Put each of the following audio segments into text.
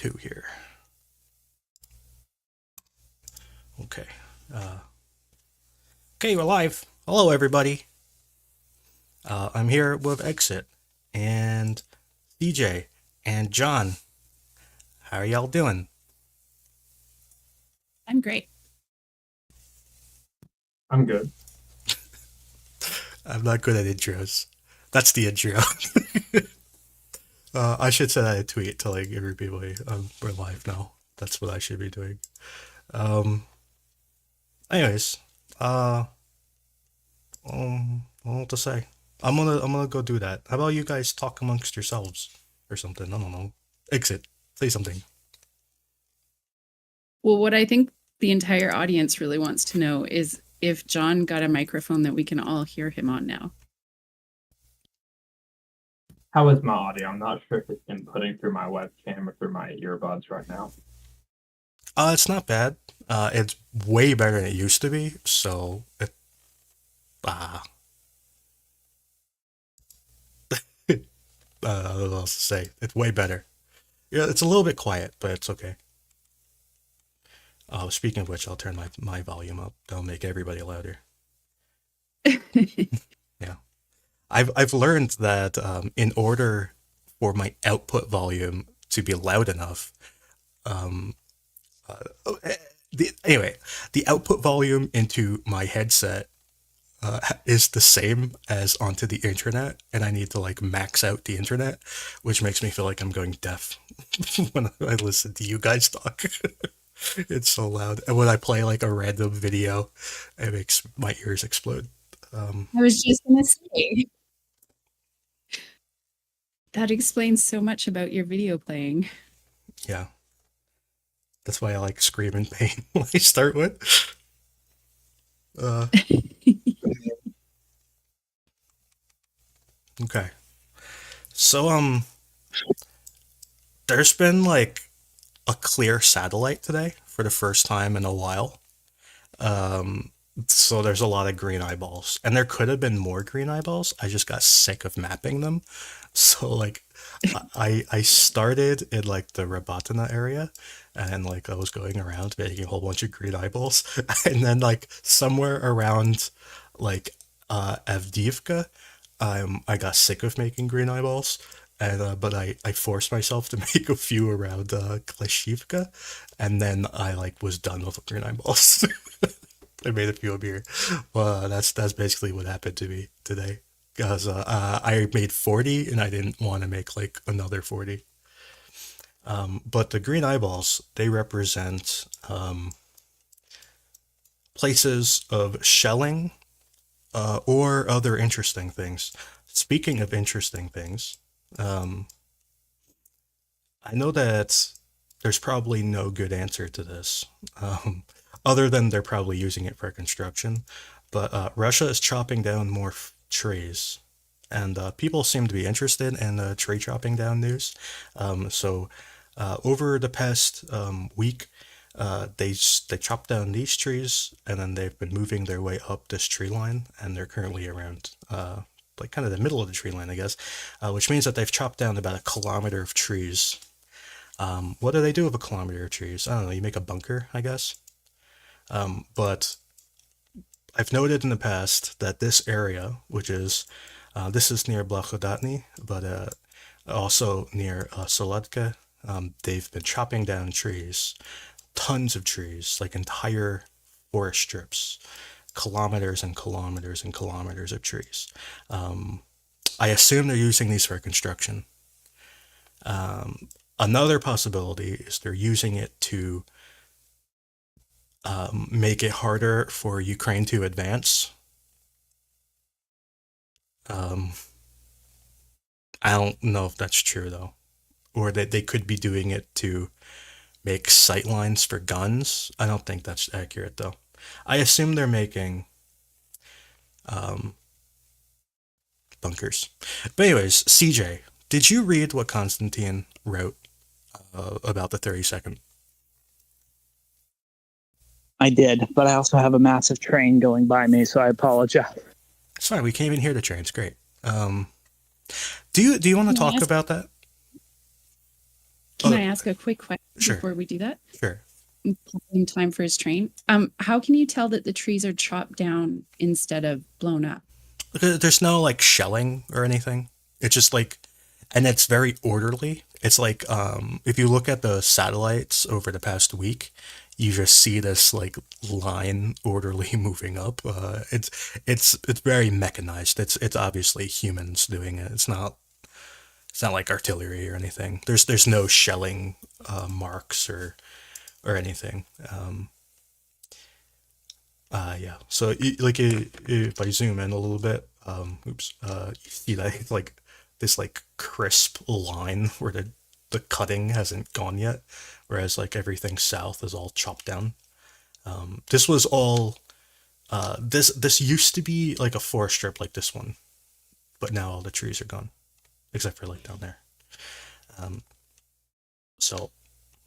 2 here. Okay. Okay, we're live. Hello, everybody. I'm here with Exit and DJ and John. How are y'all doing? I'm great. I'm good. I'm not good at intros. That's the intro. I should send out a tweet telling everybody we're live now. That's what I should be doing. Anyways, what to say? I'm gonna go do that. How about you guys talk amongst yourselves or something? I don't know. Exit. Say something. Well, what I think the entire audience really wants to know is if John got a microphone that we can all hear him on now. How is my audio? I'm not sure if it's inputting through my webcam or through my earbuds right now. It's not bad. It's way better than it used to be. So I don't know what else to say. It's way better. Yeah, it's a little bit quiet, but it's okay. Speaking of which, I'll turn my volume up. That'll make everybody louder. Yeah. I've learned that in order for my output volume to be loud enough, the output volume into my headset is the same as onto the internet, and I need to like max out the internet, which makes me feel like I'm going deaf when I listen to you guys talk. It's so loud, and when I play like a random video, it makes my ears explode. I was just gonna say that explains so much about your video playing. Yeah, that's why I like scream in pain when I start with. Okay. So there's been like a clear satellite today for the first time in a while. So there's a lot of green eyeballs, and there could have been more green eyeballs. I just got sick of mapping them. So like I started in like the Robotyne area, and like I was going around making a whole bunch of green eyeballs, and then like somewhere around like Avdiivka, I got sick of making green eyeballs, and but I forced myself to make a few around Klischiivka, and then I like was done with green eyeballs. I made a few up here. Well, that's basically what happened to me today. Because I made 40 and I didn't want to make like another 40. But the green eyeballs, they represent places of shelling or other interesting things. Speaking of interesting things, I know that there's probably no good answer to this, other than they're probably using it for construction. But Russia is chopping down more trees, and people seem to be interested in tree chopping down news. So over the past week, they chopped down these trees, and then they've been moving their way up this tree line, and they're currently around like kind of the middle of the tree line, I guess, which means that they've chopped down about a kilometer of trees. What do they do with a kilometer of trees? I don't know. You make a bunker, I guess. But I've noted in the past that this area, which is this is near Vuhledar, but also near Soladka, they've been chopping down trees, tons of trees, like entire forest strips, kilometers and kilometers and kilometers of trees. I assume they're using these for construction. Another possibility is they're using it to make it harder for Ukraine to advance. I don't know if that's true though, or that they could be doing it to make sight lines for guns. I don't think that's accurate though. I assume they're making bunkers. But anyways, CJ, did you read what Constantine wrote about the 32nd? I did, but I also have a massive train going by me, so I apologize. It's fine. We can't even hear the train. It's great. Do you want to talk about that? Can I ask a quick question Sure. before we do that? Sure. In time for his train. How can you tell that the trees are chopped down instead of blown up? There's no like shelling or anything. It's just like, and it's very orderly. It's like if you look at the satellites over the past week, you just see this like line orderly moving up. It's very mechanized. It's obviously humans doing it. It's not like artillery or anything. There's no shelling marks or anything. Yeah. So if I zoom in a little bit, you see that it's like this like crisp line where the cutting hasn't gone yet, whereas like everything south is all chopped down. This was all this used to be like a forest strip like this one, but now all the trees are gone, except for like down there. So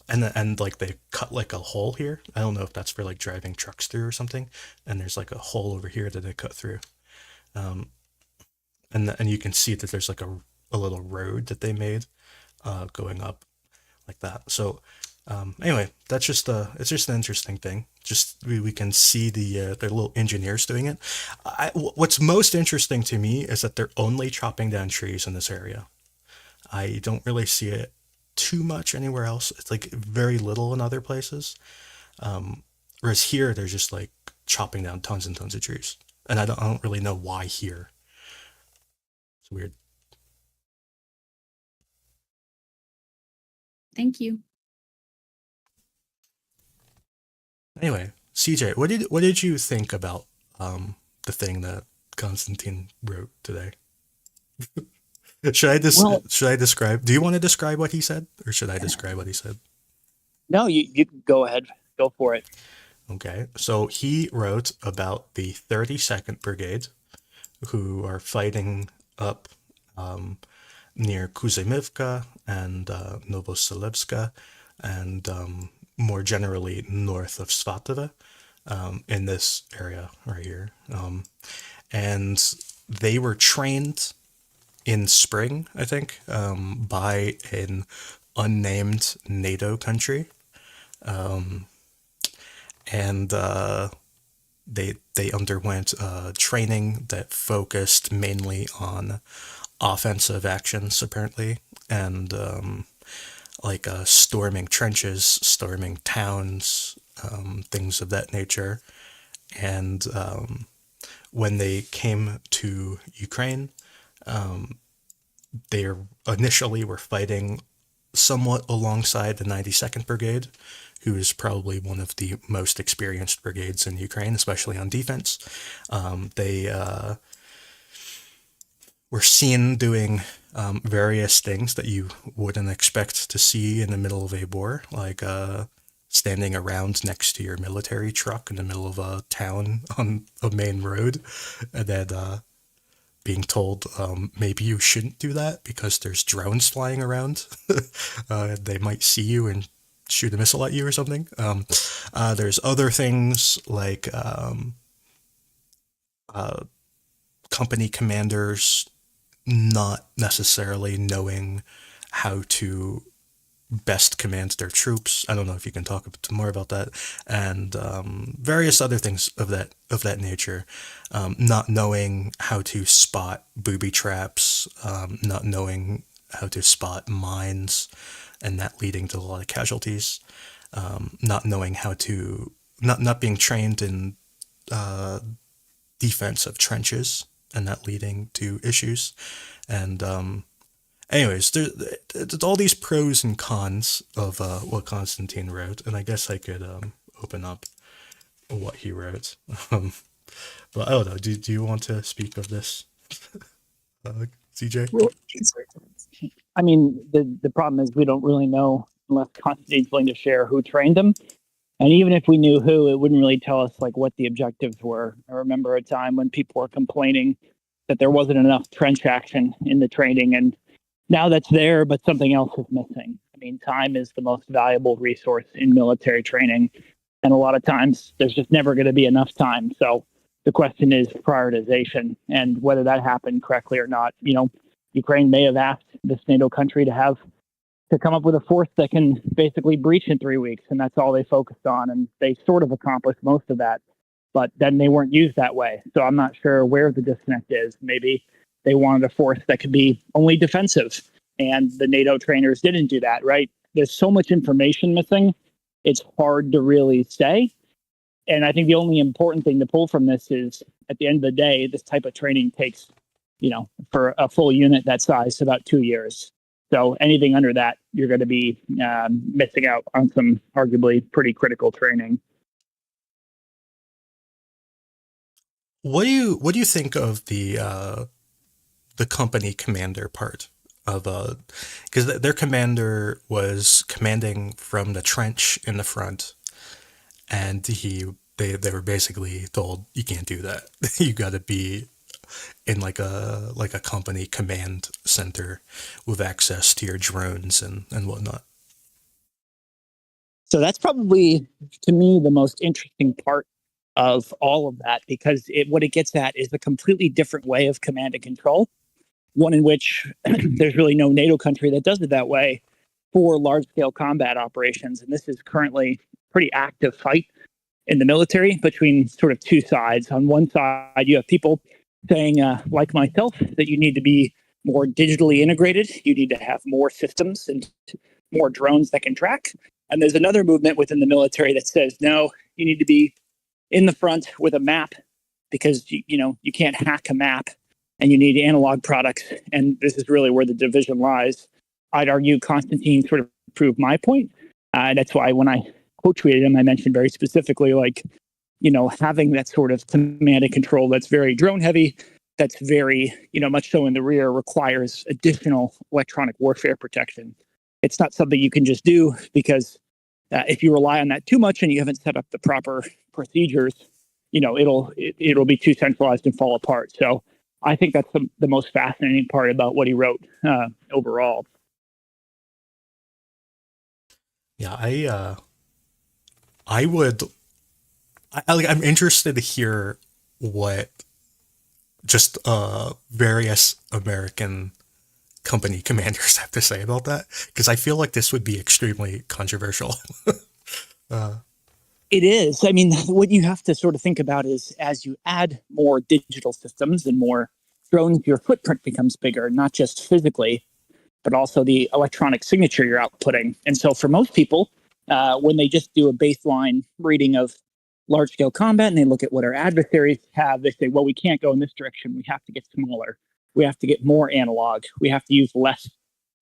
and like they cut like a hole here. I don't know if that's for like driving trucks through or something. And there's like a hole over here that they cut through. And you can see that there's like a little road that they made going up like that. So anyway, that's just it's just an interesting thing. Just we can see the little engineers doing it. What's most interesting to me is that they're only chopping down trees in this area. I don't really see it too much anywhere else. It's like very little in other places. Whereas here, they're just like chopping down tons and tons of trees, and I don't really know why here. It's weird. Thank you. Anyway, CJ, what did you think about the thing that Constantine wrote today? Should I describe? Do you want to describe what he said, or should I describe what he said? No, you go ahead. Go for it. Okay, so he wrote about the 32nd Brigade, who are fighting up near Kurdyumivka and Novojehorivka, and more generally north of Svatove, in this area right here. And they were trained in spring, I think, by an unnamed NATO country, and they underwent training that focused mainly on offensive actions, apparently, and like storming trenches, storming towns, things of that nature. And when they came to Ukraine, they initially were fighting somewhat alongside the 92nd Brigade, who is probably one of the most experienced brigades in Ukraine, especially on defense. They were seen doing various things that you wouldn't expect to see in the middle of a war, like standing around next to your military truck in the middle of a town on a main road, and then being told maybe you shouldn't do that because there's drones flying around. They might see you and shoot a missile at you or something. There's other things like company commanders not necessarily knowing how to best command their troops. I don't know if you can talk a bit more about that, and various other things of that nature. Not knowing how to spot booby traps, not knowing how to spot mines, and that leading to a lot of casualties. Not knowing how to not being trained in defense of trenches, and that leading to issues. And anyways, there's all these pros and cons of what Constantine wrote, and I guess I could open up what he wrote. But I don't know. Do you want to speak of this, CJ? Well, I mean, the problem is we don't really know unless Constantine's willing to share who trained them. And even if we knew who, it wouldn't really tell us like what the objectives were. I remember a time when people were complaining that there wasn't enough trench action in the training, and now that's there, but something else is missing. I mean, time is the most valuable resource in military training, and a lot of times there's just never going to be enough time. So the question is prioritization, and whether that happened correctly or not. You know, Ukraine may have asked this NATO country to have to come up with a force that can basically breach in 3 weeks. And that's all they focused on. And they sort of accomplished most of that, but then they weren't used that way. So I'm not sure where the disconnect is. Maybe they wanted a force that could be only defensive, and the NATO trainers didn't do that, right? There's so much information missing. It's hard to really say. And I think the only important thing to pull from this is, at the end of the day, this type of training takes, for a full unit that size, about 2 years. So anything under that, you're going to be missing out on some arguably pretty critical training. What do you think of the company commander part of because their commander was commanding from the trench in the front, and they were basically told, you can't do that. You got to be in like a company command center with access to your drones and whatnot. So that's probably, to me, the most interesting part of all of that, because what it gets at is a completely different way of command and control, one in which there's really no NATO country that does it that way for large-scale combat operations. And this is currently a pretty active fight in the military between sort of two sides. On one side, you have people saying, like myself, that you need to be more digitally integrated. You need to have more systems and more drones that can track. And there's another movement within the military that says, no, you need to be in the front with a map, because you can't hack a map, and you need analog products. And this is really where the division lies. I'd argue Constantine sort of proved my point. That's why when I quote tweeted him, I mentioned very specifically, having that sort of command and control that's very drone heavy, that's very, much so in the rear, requires additional electronic warfare protection. It's not something you can just do, because if you rely on that too much and you haven't set up the proper procedures, it'll be too centralized and fall apart. So I think that's the most fascinating part about what he wrote overall. Yeah, I'm interested to hear what just various American company commanders have to say about that, because I feel like this would be extremely controversial. It is. I mean, what you have to sort of think about is, as you add more digital systems and more drones, your footprint becomes bigger, not just physically, but also the electronic signature you're outputting. And so for most people, when they just do a baseline reading of large-scale combat and they look at what our adversaries have, they say, well, we can't go in this direction. We have to get smaller. We have to get more analog. We have to use less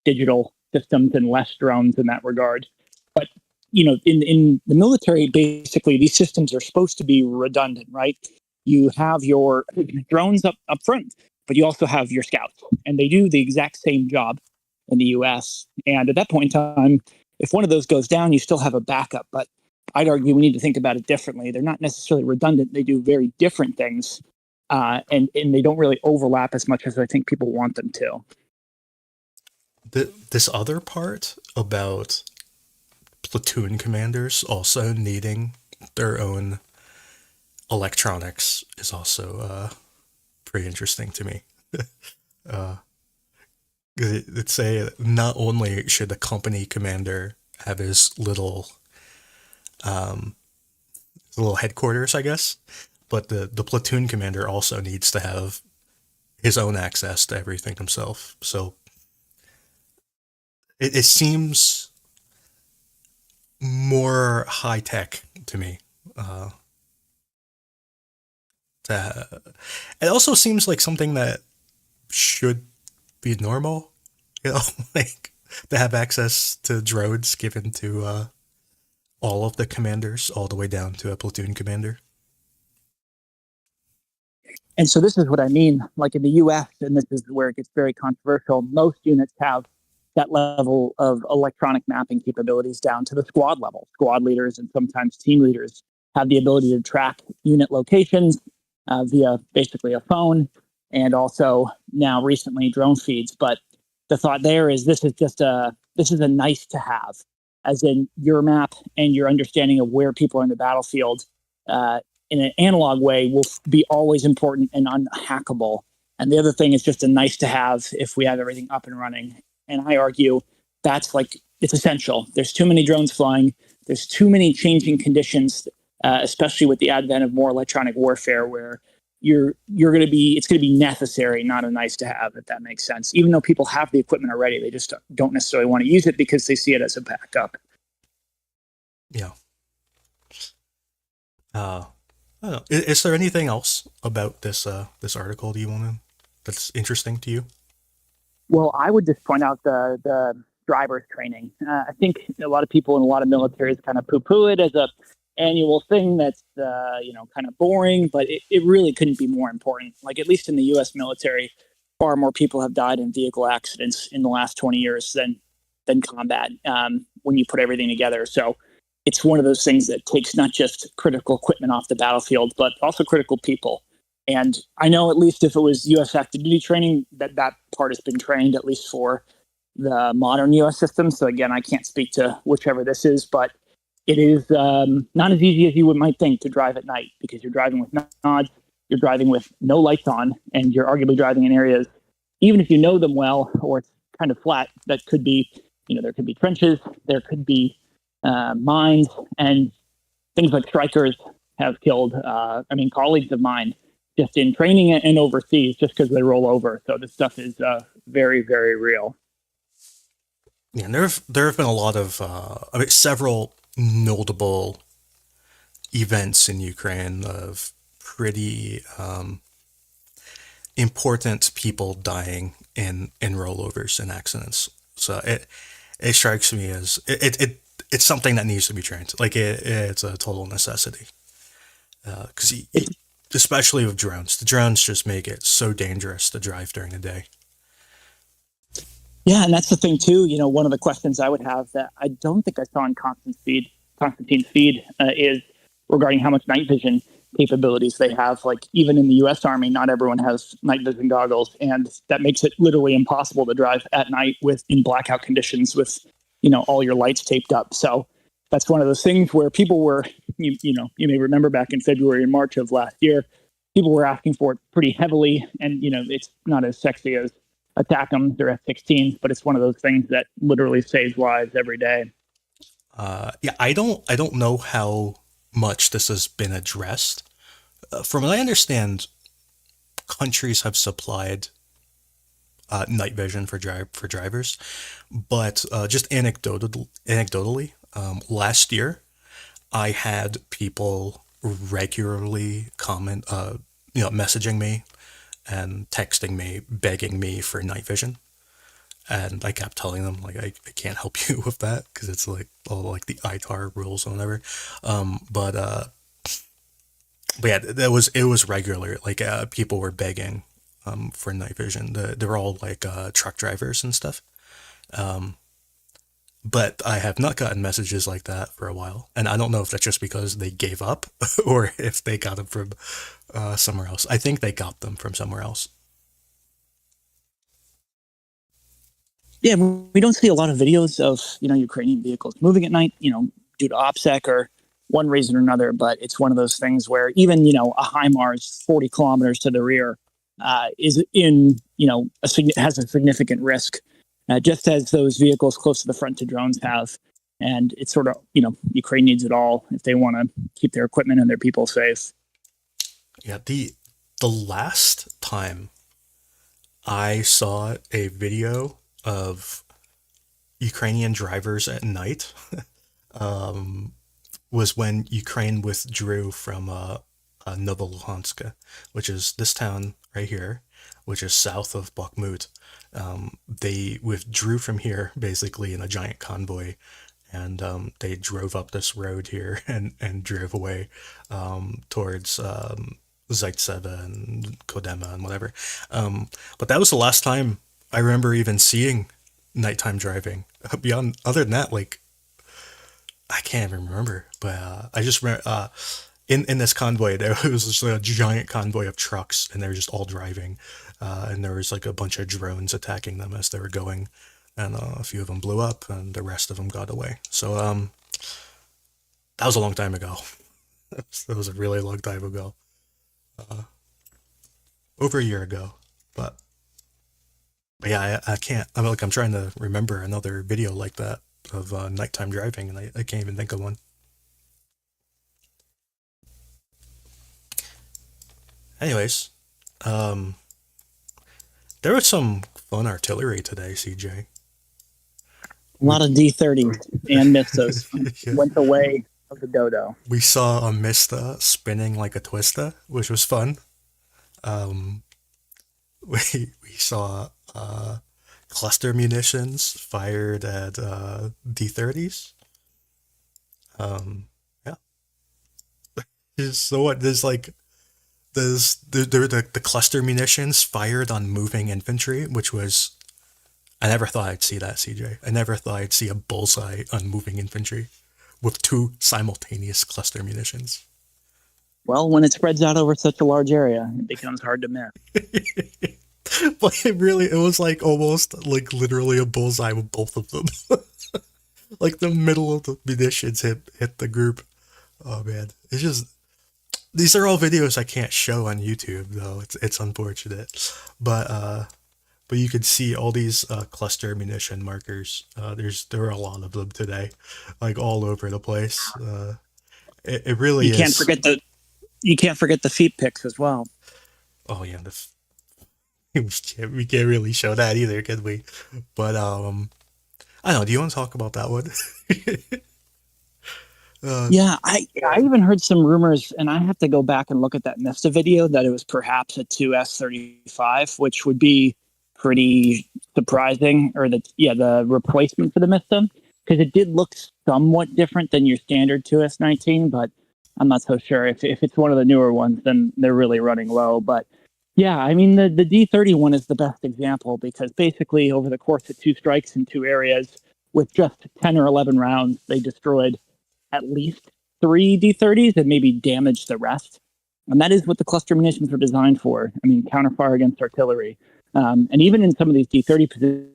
digital systems and less drones in that regard. But, in the military, basically, these systems are supposed to be redundant, right? You have your drones up front, but you also have your scouts, and they do the exact same job in the US. And at that point in time, if one of those goes down, you still have a backup. But I'd argue we need to think about it differently. They're not necessarily redundant. They do very different things. And they don't really overlap as much as I think people want them to. This other part about platoon commanders also needing their own electronics is also pretty interesting to me. It's not only should the company commander have his little headquarters, I guess, but the platoon commander also needs to have his own access to everything himself. So it seems more high tech to me. It also seems like something that should be normal, like to have access to drones given to all of the commanders, all the way down to a platoon commander. And so this is what I mean. Like in the US, and this is where it gets very controversial, most units have that level of electronic mapping capabilities down to the squad level. Squad leaders and sometimes team leaders have the ability to track unit locations via basically a phone, and also now recently drone feeds. But the thought there is this is a nice to have, as in your map and your understanding of where people are in the battlefield in an analog way will be always important and unhackable. And the other thing is just a nice to have if we have everything up and running. And I argue that's like, it's essential. There's too many drones flying. There's too many changing conditions, especially with the advent of more electronic warfare, where it's going to be necessary, not a nice to have, if that makes sense. Even though people have the equipment already, they just don't necessarily want to use it because they see it as a backup. Yeah. I don't know. Is there anything else about this article that's interesting to you? Well, I would just point out the driver's training. I think a lot of people in a lot of militaries kind of poo-poo it as a annual thing that's kind of boring, but it really couldn't be more important. Like, at least in the U.S. military, far more people have died in vehicle accidents in the last 20 years than combat, when you put everything together. So it's one of those things that takes not just critical equipment off the battlefield, but also critical people. And I know, at least if it was U.S. active duty training, that part has been trained, at least for the modern U.S. system. So again, I can't speak to whichever this is, but it is not as easy as you might think to drive at night, because you're driving with nods, you're driving with no lights on, and you're arguably driving in areas, even if you know them well or it's kind of flat, that could be, there could be trenches, there could be mines, and things like strikers have killed, colleagues of mine just in training and overseas, just because they roll over. So this stuff is very, very real. Yeah, and there have been a lot of several notable events in Ukraine of pretty important people dying in rollovers and accidents. So it strikes me as it's something that needs to be trained. Like, it's a total necessity, because especially with drones, the drones just make it so dangerous to drive during the day. Yeah, and that's the thing too. One of the questions I would have that I don't think I saw in Constantine's feed is regarding how much night vision capabilities they have. Like, even in the U.S. Army, not everyone has night vision goggles, and that makes it literally impossible to drive at night in blackout conditions with all your lights taped up. So that's one of those things where people were, you may remember back in February and March of last year, people were asking for it pretty heavily, and it's not as sexy as ATACMS or F-16s, but it's one of those things that literally saves lives every day. Yeah, I don't know how much this has been addressed. From what I understand, countries have supplied night vision for drivers, but just anecdotally, last year, I had people regularly messaging me and texting me, begging me for night vision. And I kept telling them, like, I can't help you with that, because it's like all like the ITAR rules and whatever. But yeah, it was regular. Like, people were begging for night vision. They're all like truck drivers and stuff. But I have not gotten messages like that for a while, and I don't know if that's just because they gave up or if they got them from somewhere else. I think they got them from somewhere else. Yeah, we don't see a lot of videos of Ukrainian vehicles moving at night, due to OPSEC or one reason or another. But it's one of those things where even a HIMARS 40 kilometers to the rear is in has a significant risk, just as those vehicles close to the front to drones have. And it's sort of Ukraine needs it all if they want to keep their equipment and their people safe. Yeah, the last time I saw a video of Ukrainian drivers at night was when Ukraine withdrew from Novojehorivka, which is this town right here, which is south of Bakhmut. They withdrew from here basically in a giant convoy, and they drove up this road here and drove away towards Zaitsev and Kodema and whatever. But that was the last time I remember even seeing nighttime driving. Beyond, other than that, like, I can't even remember. But I just remember in this convoy, there was just like a giant convoy of trucks, and they were just all driving. And there was like a bunch of drones attacking them as they were going, and a few of them blew up, and the rest of them got away. So that was a long time ago. That was a really long time ago. Over a year ago, but But yeah, I can't. I'm trying to remember another video like that of nighttime driving, and I can't even think of one. Anyways, um, there was some fun artillery today, CJ. A lot of D30s and Mistas Yeah. went the way of the dodo. We saw a Mista spinning like a twista, which was fun. Um, we saw cluster munitions fired at D30s. Yeah. So what? The cluster munitions fired on moving infantry, which was, I never thought I'd see that, CJ. I never thought I'd see a bullseye on moving infantry with two simultaneous cluster munitions. Well, when it spreads out over such a large area, it becomes hard to miss. But it was like almost like literally a bullseye with both of them. Like the middle of the munitions hit the group. Oh man, it's just, these are all videos I can't show on YouTube though. It's unfortunate, but you could see all these cluster munition markers. There were a lot of them today, like all over the place. It really You is. You can't forget the feet pics as well. Oh yeah, we can't really show that either, can we? But I don't know. Do you want to talk about that one? Yeah, I even heard some rumors, and I have to go back and look at that Mista video, that it was perhaps a 2S35, which would be pretty surprising, or the replacement for the Mista, because it did look somewhat different than your standard 2S19, but I'm not so sure. If it's one of the newer ones, then they're really running low. But yeah, I mean, the D30 one is the best example, because basically over the course of 2 strikes in 2 areas with just 10 or 11 rounds, they destroyed at least 3 D30s and maybe damaged the rest. And that is what the cluster munitions were designed for. I mean, counterfire against artillery. And even in some of these D30 positions.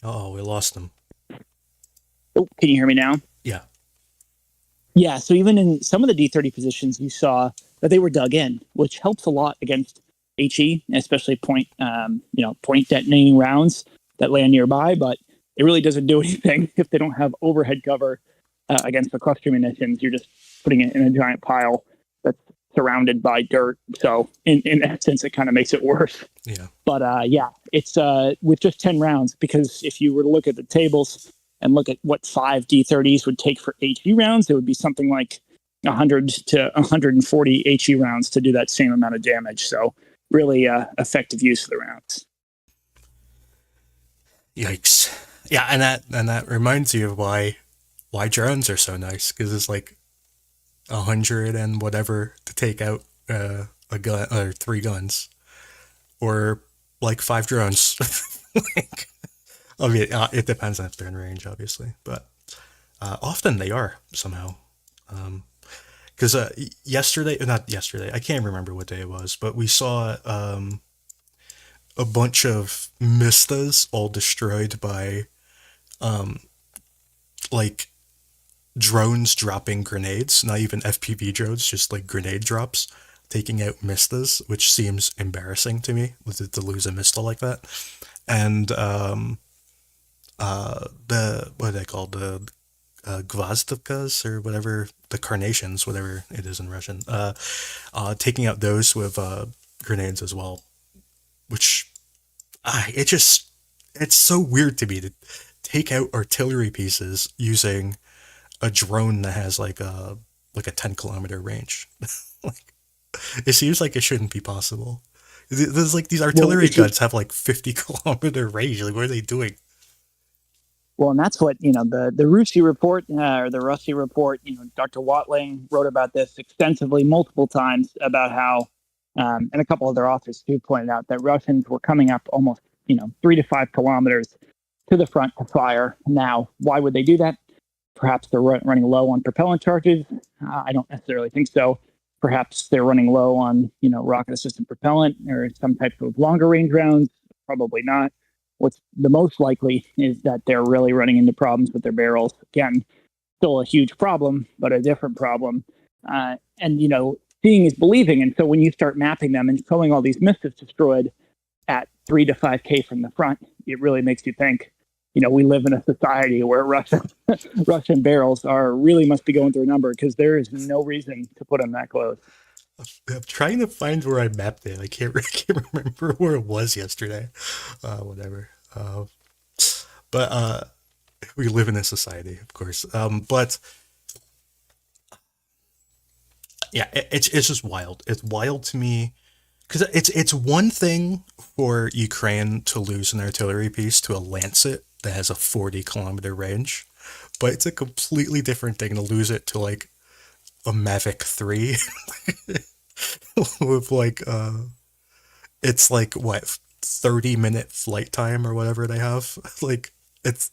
Oh, we lost them. Oh, can you hear me now? Yeah. Yeah, so even in some of the D30 positions, you saw that they were dug in, which helps a lot against HE, especially point detonating rounds that land nearby. But it really doesn't do anything if they don't have overhead cover against the cluster munitions. You're just putting it in a giant pile that's surrounded by dirt. So in essence, it kind of makes it worse. Yeah. But it's with just 10 rounds, because if you were to look at the tables and look at what 5 D30s would take for HE rounds, it would be something like 100 to 140 HE rounds to do that same amount of damage. So really effective use of the rounds. Yikes. Yeah, and that reminds you of why drones are so nice, because it's like 100 and whatever to take out a gun or 3 guns, or like 5 drones. Like, I mean, it depends on if they're in range, obviously, but often they are somehow. Because not yesterday, I can't remember what day it was, but we saw a bunch of Mistas all destroyed by like drones dropping grenades, not even FPV drones, just like grenade drops, taking out Mistas, which seems embarrassing to me to lose a Mista like that. And the what are they called, the Gvazdivkas or whatever, the carnations, whatever it is in Russian, taking out those with grenades as well, which it's so weird to me to take out artillery pieces using a drone that has like a 10-kilometer range. Like, it seems like it shouldn't be possible. There's like these artillery guns have like 50-kilometer range. Like, what are they doing? Well, and that's what, the Russi report, or the Russi report, Dr. Watling wrote about this extensively multiple times, about how, and a couple other authors too pointed out, that Russians were coming up almost, 3 to 5 kilometers to the front to fire. Now, why would they do that? Perhaps they're running low on propellant charges. I don't necessarily think so. Perhaps they're running low on, rocket-assisted propellant or some type of longer-range rounds. Probably not. What's the most likely is that they're really running into problems with their barrels. Again, still a huge problem, but a different problem. And seeing is believing. And so when you start mapping them and showing all these Mistas destroyed, at 3 to 5K from the front, it really makes you think, we live in a society where Russian barrels really must be going through a number, because there is no reason to put them that close. I'm trying to find where I mapped it. I can't remember where it was yesterday. Whatever. But we live in a society, of course. But yeah, it's just wild. It's wild to me because it's one thing for Ukraine to lose an artillery piece to a Lancet that has a 40-kilometer range, but it's a completely different thing to lose it to like a Mavic 3 with like it's like what 30-minute flight time or whatever they have. Like it's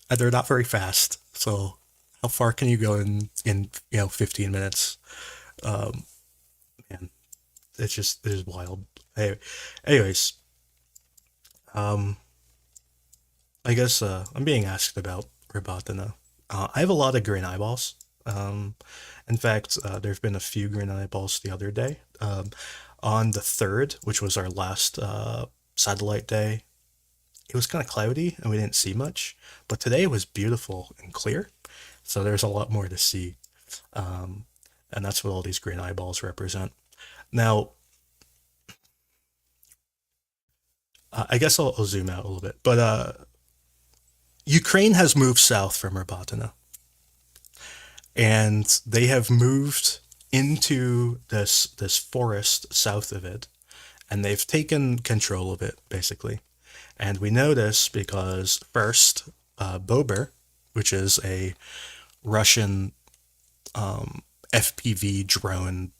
and they're not very fast. So how far can you go in 15 minutes? Man, it is wild. Anyways, I guess I'm being asked about Robotyne. I have a lot of green eyeballs. In fact, there's been a few green eyeballs the other day. On the 3rd, which was our last satellite day, it was kind of cloudy and we didn't see much. But today was beautiful and clear, so there's a lot more to see. And that's what all these green eyeballs represent. Now, I guess I'll zoom out a little bit. But Ukraine has moved south from Robotyne, and they have moved into this forest south of it, and they've taken control of it basically. And we know this because first, Bober, which is a Russian FPV drone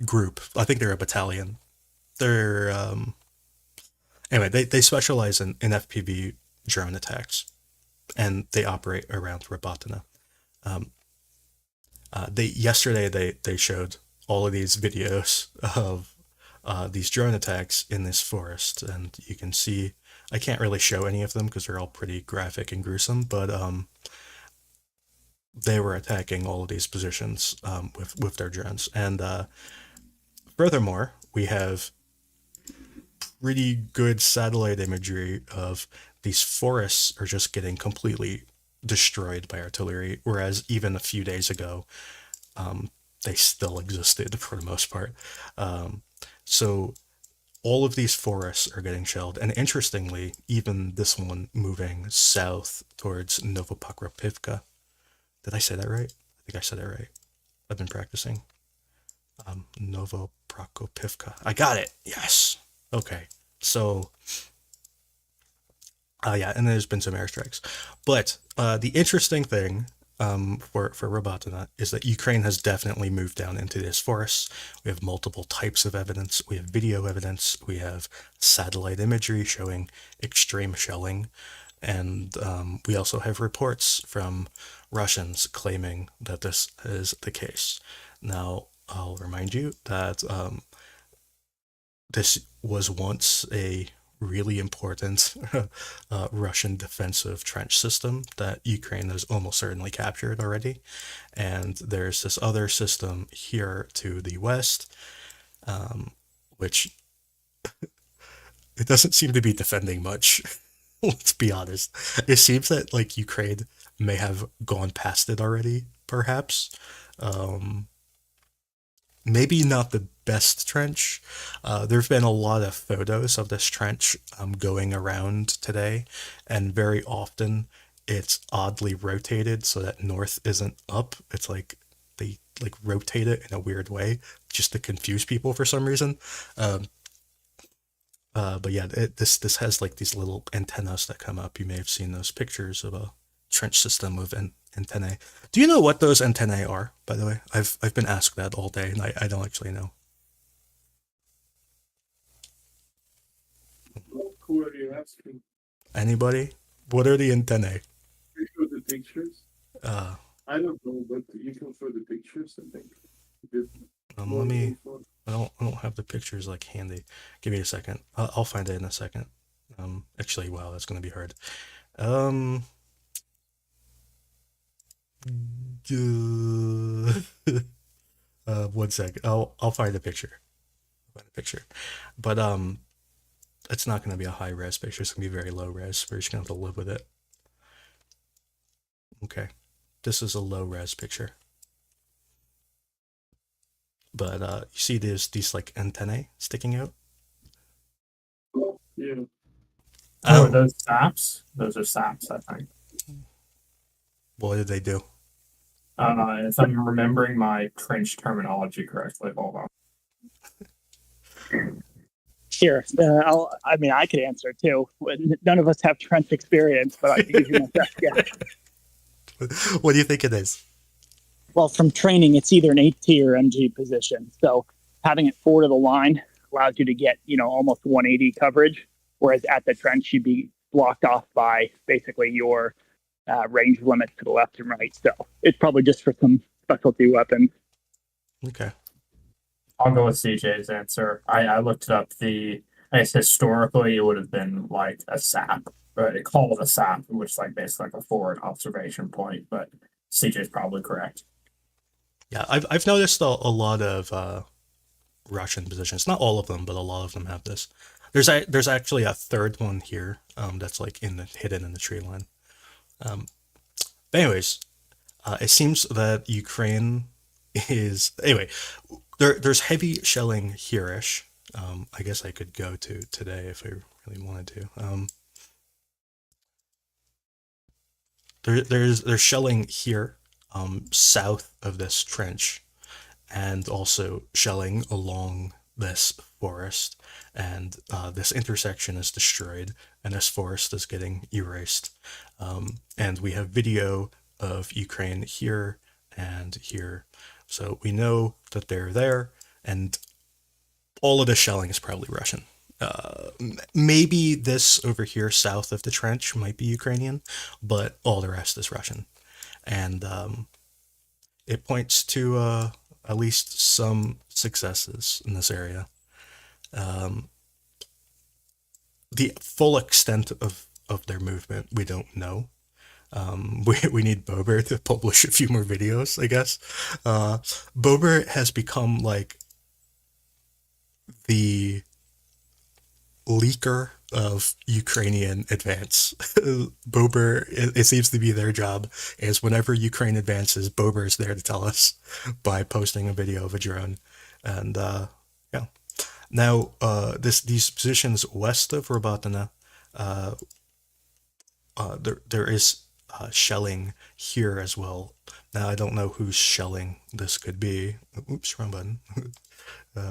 group, I think they're a battalion. They're anyway, they specialize in FPV drone attacks, and they operate around Robotyne. Yesterday they showed all of these videos of these drone attacks in this forest, and you can see I can't really show any of them because they're all pretty graphic and gruesome, but they were attacking all of these positions with their drones. And furthermore, we have pretty good satellite imagery of these forests are just getting completely destroyed by artillery, whereas even a few days ago, they still existed for the most part. So all of these forests are getting shelled, and interestingly, even this one moving south towards Novojehorivka. Did I say that right? I think I said that right. I've been practicing. Novojehorivka. I got it. Yes. Okay. So, yeah, and there's been some airstrikes. But the interesting thing for Robotyne is that Ukraine has definitely moved down into this forest. We have multiple types of evidence. We have video evidence. We have satellite imagery showing extreme shelling. And we also have reports from Russians claiming that this is the case. Now, I'll remind you that this was once a really important Russian defensive trench system that Ukraine has almost certainly captured already. And there's this other system here to the west, which it doesn't seem to be defending much. Let's be honest. It seems that like Ukraine may have gone past it already, perhaps. Maybe not the best trench. There've been a lot of photos of this trench going around today, and very often it's oddly rotated so that north isn't up. It's like they like rotate it in a weird way just to confuse people for some reason. But yeah, this has like these little antennas that come up. You may have seen those pictures of a trench system with antennae. Do you know what those antennae are, by the way? I've been asked that all day, and I don't actually know. Who are you asking? Anybody? What are the antennae? You show the pictures? Uh, I don't know, but you can show the pictures, I think. Get let more me. info. I don't have the pictures like handy. Give me a second. I'll find it in a second. Actually, wow, that's gonna be hard. One sec. I'll find a picture. But it's not going to be a high res picture. It's going to be very low res. We're just going to have to live with it. Okay, this is a low res picture. But you see these like antennae sticking out? Yeah. Oh, are those saps? Those are saps, I think. What did they do? If I'm remembering my trench terminology correctly, hold on. Here, I could answer too. None of us have trench experience, but I can give you my best guess. What do you think it is? Well, from training, it's either an AT or MG position. So having it forward of the line allows you to get, almost 180 coverage, whereas at the trench, you'd be blocked off by basically your range limits to the left and right. So it's probably just for some specialty weapons. Okay. I'll go with CJ's answer. I looked it up. I guess historically it would have been like a sap, but called a sap, which is like basically like a forward observation point. But CJ's probably correct. Yeah, I've noticed a lot of Russian positions. Not all of them, but a lot of them have this. There's actually a third one here. That's like hidden in the tree line. But anyways, it seems that Ukraine is anyway. There's heavy shelling here-ish. I guess I could go to today if I really wanted to. There's shelling here, south of this trench, and also shelling along this forest. And this intersection is destroyed, and this forest is getting erased. And we have video of Ukraine here and here. So we know that they're there, and all of the shelling is probably Russian. Maybe this over here south of the trench might be Ukrainian, but all the rest is Russian. And it points to at least some successes in this area. The full extent of their movement, we don't know. We need Bober to publish a few more videos, I guess. Bober has become like the leaker of Ukrainian advance. Bober, it seems to be their job, is whenever Ukraine advances, Bober is there to tell us by posting a video of a drone. And yeah. Now, these positions west of Robotyne, there is shelling here as well. Now I don't know whose shelling this could be. Oops, wrong button.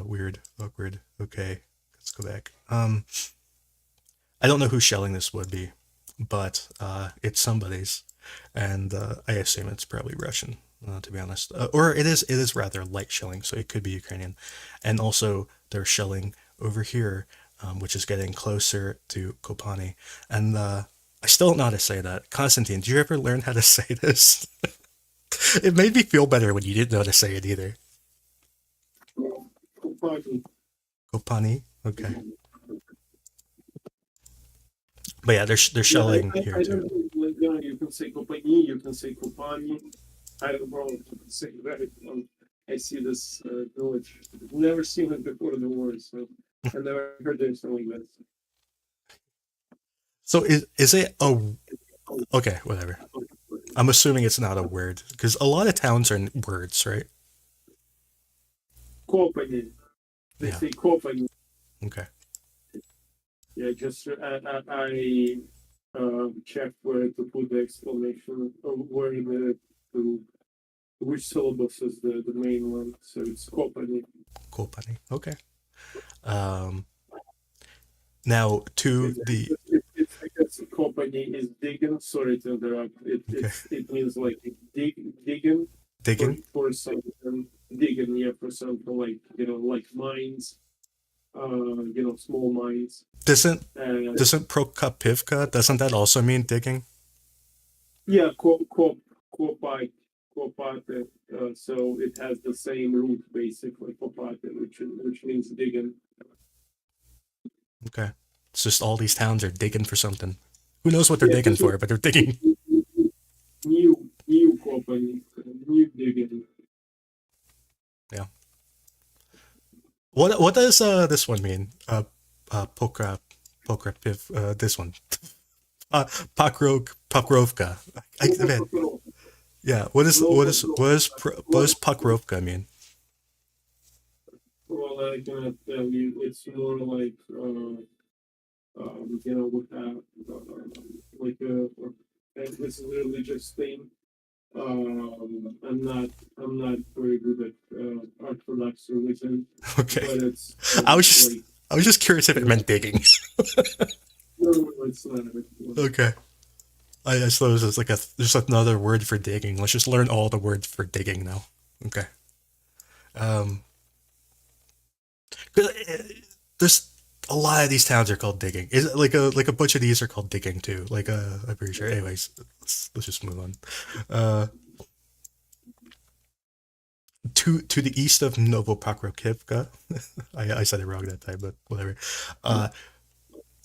Weird, awkward. Okay, let's go back. I don't know whose shelling this would be, but it's somebody's, and I assume it's probably Russian. To be honest, or it is rather light shelling, so it could be Ukrainian. And also they're shelling over here, which is getting closer to Kopani, and I still don't know how to say that. Constantine, did you ever learn how to say this? It made me feel better when you didn't know how to say it either. Kopani? Okay. But yeah, they're shelling here I too. don't know, you can say Kopani, you can say Kopani. I don't know to say that. I see this village. Never seen it before the war, so I never heard anything like that. So is it a... Okay, whatever. I'm assuming it's not a word, because a lot of towns are words, right? Kopani. They Yeah. say Kopani. Okay. Yeah, just I checked where to put the exclamation, where which syllabus is the main one. So it's Kopani. Kopani. Okay. Now to the... I guess Kopani is digging. Sorry to interrupt. It means like digging. Digging? For something, digging, yeah, for something like, like mines, small mines. Doesn't Prokopivka, doesn't that also mean digging? Yeah, kopate. So it has the same root basically, kopate, which means digging. Okay. It's just all these towns are digging for something. Who knows what they're digging for, but they're digging. New company, new digging. What does this one mean? this one. Pokrovka. Man, yeah. What does Pokrovka mean? Well, I cannot tell you. It's more like we have like this is a religious thing. I'm not very good at Orthodox religion, Okay. but it's I was like just curious if it meant digging. no, it's not. Okay. I suppose it's like there's another word for digging. Let's just learn all the words for digging now. Okay. 'Cause, there's a lot of these towns are called digging. Is it like a bunch of these are called digging too? Like I'm pretty sure. Anyways, let's just move on. Uh, to the east of Novojehorivka, I said it wrong that time, but whatever.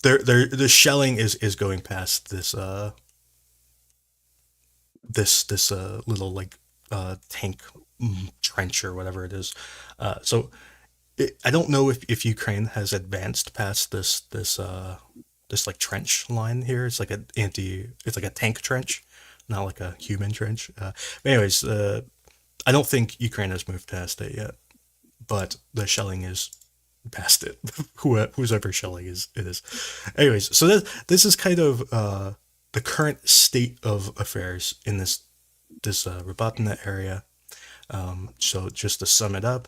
The shelling is going past this little like tank trench or whatever it is. So I don't know if Ukraine has advanced past this like trench line here. It's like it's like a tank trench, not like a human trench. But anyways, I don't think Ukraine has moved past it yet, but the shelling is past it. Who's ever shelling it is. Anyways, so this is kind of the current state of affairs in this Robotyne area. So just to sum it up,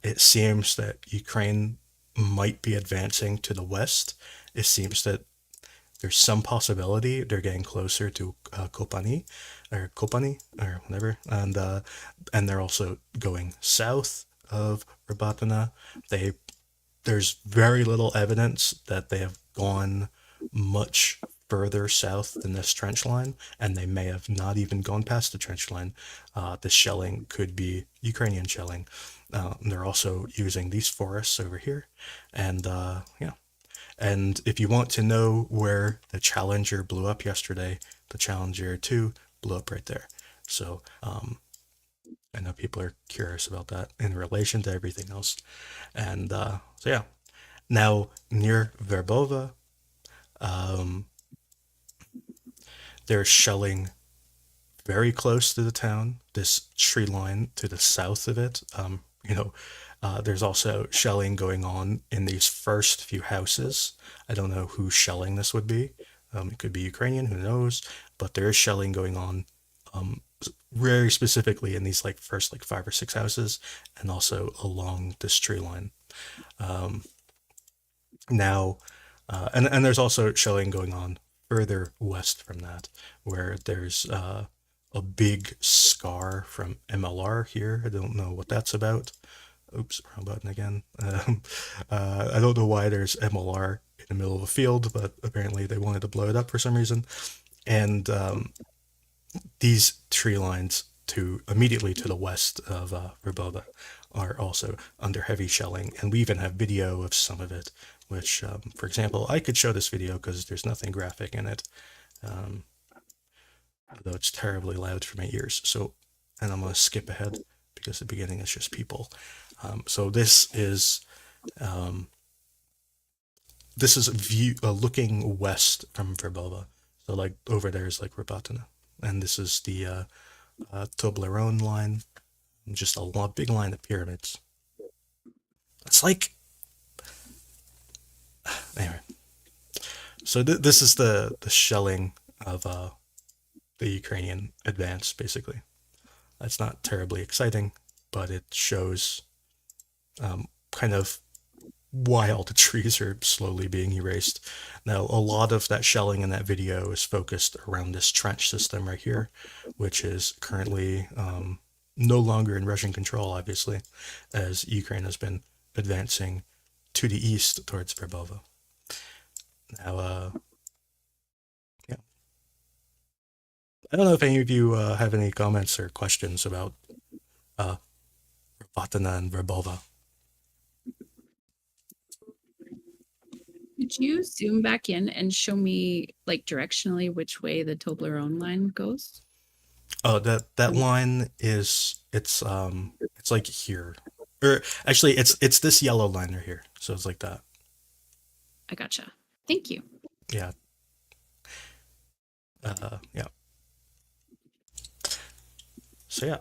it seems that Ukraine might be advancing to the west. It seems that there's some possibility they're getting closer to Kopani or whatever, and they're also going south of Robotyne. There's very little evidence that they have gone much further south than this trench line, and they may have not even gone past the trench line. The shelling could be Ukrainian shelling. They're also using these forests over here, and yeah. And if you want to know where the Challenger blew up yesterday, the Challenger 2 blew up right there. So I know people are curious about that in relation to everything else. And so yeah, now near Verbove, they're shelling very close to the town, this tree line to the south of it. There's also shelling going on in these first few houses. I don't know whose shelling this would be. It could be Ukrainian, who knows? But there is shelling going on very specifically in these like first like 5 or 6 houses, and also along this tree line. Now, and there's also shelling going on further west from that, where there's a big scar from MLR here. I don't know what that's about. Oops, wrong button again. I don't know why there's MLR in the middle of a field, but apparently they wanted to blow it up for some reason. And these tree lines immediately to the west of Verbove are also under heavy shelling, and we even have video of some of it, which, for example, I could show this video because there's nothing graphic in it, although it's terribly loud for my ears. So, and I'm going to skip ahead because the beginning is just people. So this is a view looking west from Verbove. So like over there is like Robotyne, and this is the Toblerone line, just a big line of pyramids. It's like anyway. So this is the shelling of the Ukrainian advance, basically. That's not terribly exciting, but it shows kind of why all the trees are slowly being erased. Now, a lot of that shelling in that video is focused around this trench system right here, which is currently no longer in Russian control, obviously, as Ukraine has been advancing to the east towards Verbove. Now, yeah. I don't know if any of you have any comments or questions about Robotyne and Verbove. Could you zoom back in and show me, like, directionally which way the Toblerone line goes? Oh, that line it's like here, or actually it's this yellow line right here. So it's like that. I gotcha. Thank you. Yeah. Yeah. So yeah.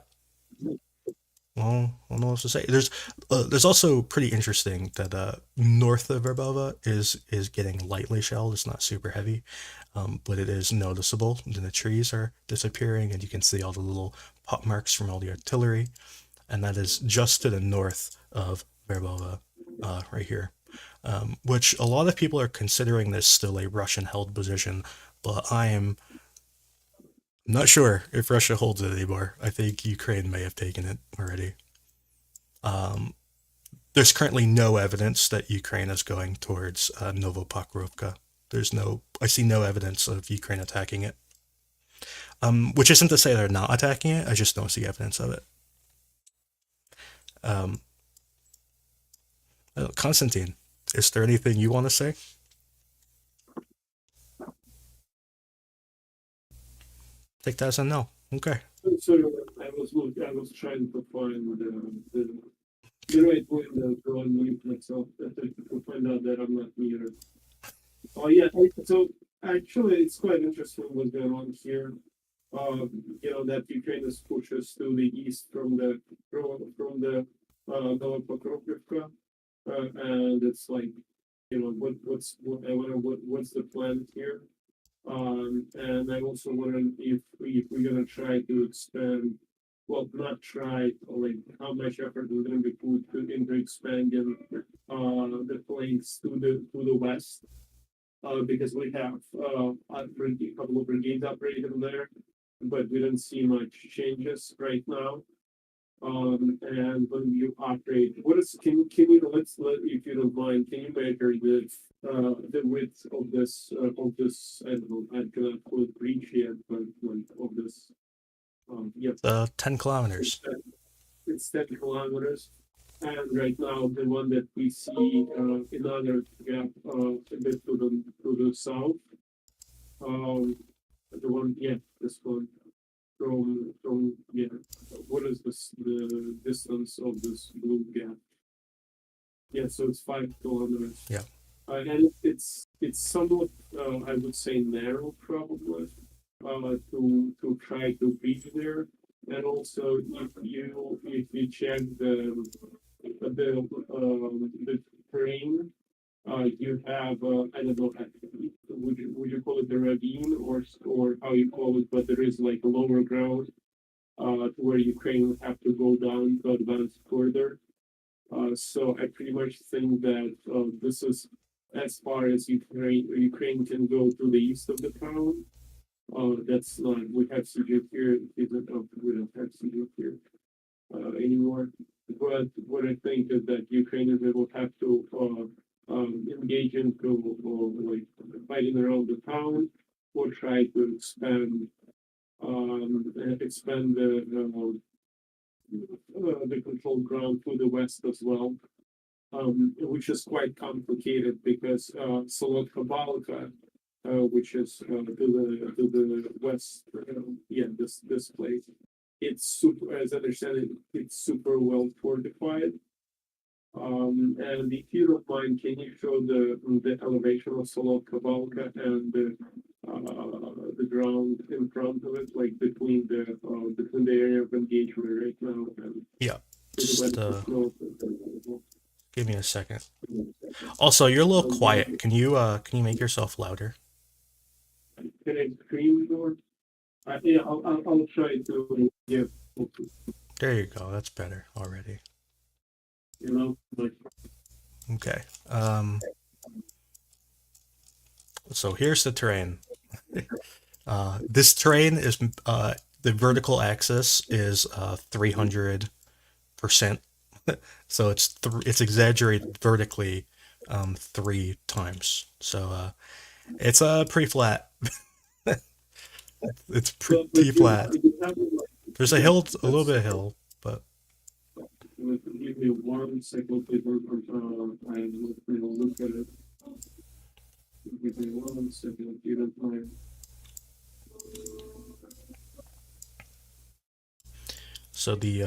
Well, I don't know what else to say. There's also pretty interesting that north of Verbove is getting lightly shelled. It's not super heavy, but it is noticeable. And the trees are disappearing, and you can see all the little pop marks from all the artillery, and that is just to the north of Verbove, right here. Which a lot of people are considering this still a Russian-held position, but I am not sure if Russia holds it anymore. I think Ukraine may have taken it already. There's currently no evidence that Ukraine is going towards Novopokrovka. I see no evidence of Ukraine attacking it. Which isn't to say they're not attacking it, I just don't see evidence of it. Constantine, is there anything you want to say? Take that as a no. Okay. So I was trying to find the right window to unmute myself to find out that I'm not muted. Oh yeah, so actually it's quite interesting what's going on here. That Ukraine is pushes to the east from the Novopokrovka, and it's like, what's the plan here? And I'm also wondering if we're gonna try to expand. Well, not try, like how much effort is going to be put into expanding the flanks to the west, because we have a couple of brigades operating there, but we don't see much changes right now. And when you operate, can you if you don't mind, can you measure the width of this I don't know, I cannot quote breach yet, but like of this. Yeah. 10 kilometers. It's 10 kilometers, and right now the one that we see another gap a bit to the south. The one, this one from what is the distance of this blue gap? Yeah, so it's 5 kilometers. Yeah. And it's somewhat I would say narrow probably. To try to reach there, and also if you check the terrain, you have I don't know, would you call it the ravine or how you call it, but there is like a lower ground to where Ukraine would have to go down to advance further. So I pretty much think that this is as far as Ukraine can go to the east of the town. That's not, we have CJ here, we don't have CJ here anymore. But what I think is that Ukrainians will have to engage into like fighting around the town, or try to expand the control ground to the west as well, which is quite complicated because Solotka Balka, which is to the west, this place. It's super, as I understand it, it's super well fortified. And if you don't mind, can you show the elevation of Solotka Balka and the ground in front of it, like between the area of engagement right now? And Yeah. Just give me a second. Also, you're a little quiet. Can you make yourself louder? Can I scream more? Yeah, I'll try to give. There you go. That's better already. Like. Okay. So here's the terrain. This terrain is the vertical axis is 300%. So it's exaggerated vertically 3 times. So it's pretty flat. It's pretty flat. There's a hill, a little bit of hill, but. Give me 1 second, please. I will look at it. Give me 1 second, if you don't mind. So the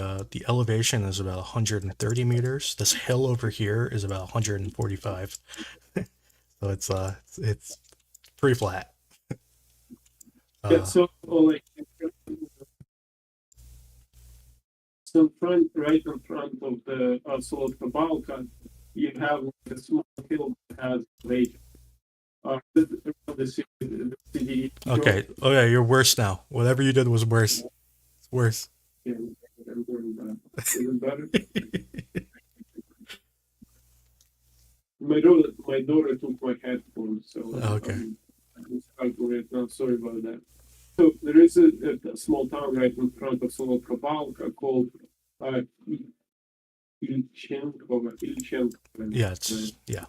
elevation is about 130 meters. This hill over here is about 145. So it's pretty flat. Yeah, so like so right in front of the Solodka Balkan, you have like a small hill that has lake. The city. Okay, you're worse now. Whatever you did was worse. It's worse. Yeah, I'm doing that. Is it better? My daughter took my headphones, so Okay. I'm stuck with it now. Sorry about that. So there is a small town right in front of Solodka Balka called Ilchenkova. Yeah, it's yeah.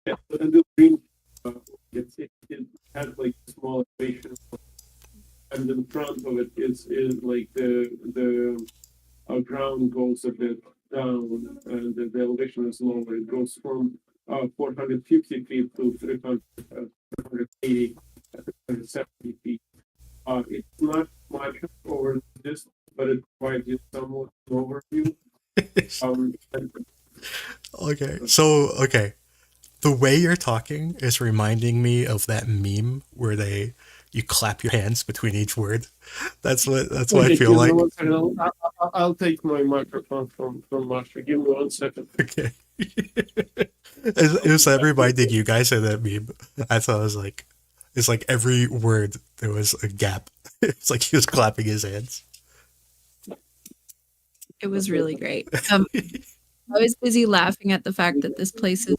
Yeah, and the green, it has like a small elevation, and in front of it is like the ground goes a bit down, and the elevation is lower. It goes from 450 feet to 380, 370 feet. It's not much over this, but it provides you somewhat an overview. And Okay. The way you're talking is reminding me of that meme where you clap your hands between each word. That's what I okay, feel give me like. 1 second. I'll take my microphone from Master. Give me 1 second. Okay. It was that reminding you guys of that meme. I thought it was like it's like every word there was a gap. It's like he was clapping his hands. It was really great. I was busy laughing at the fact that this place is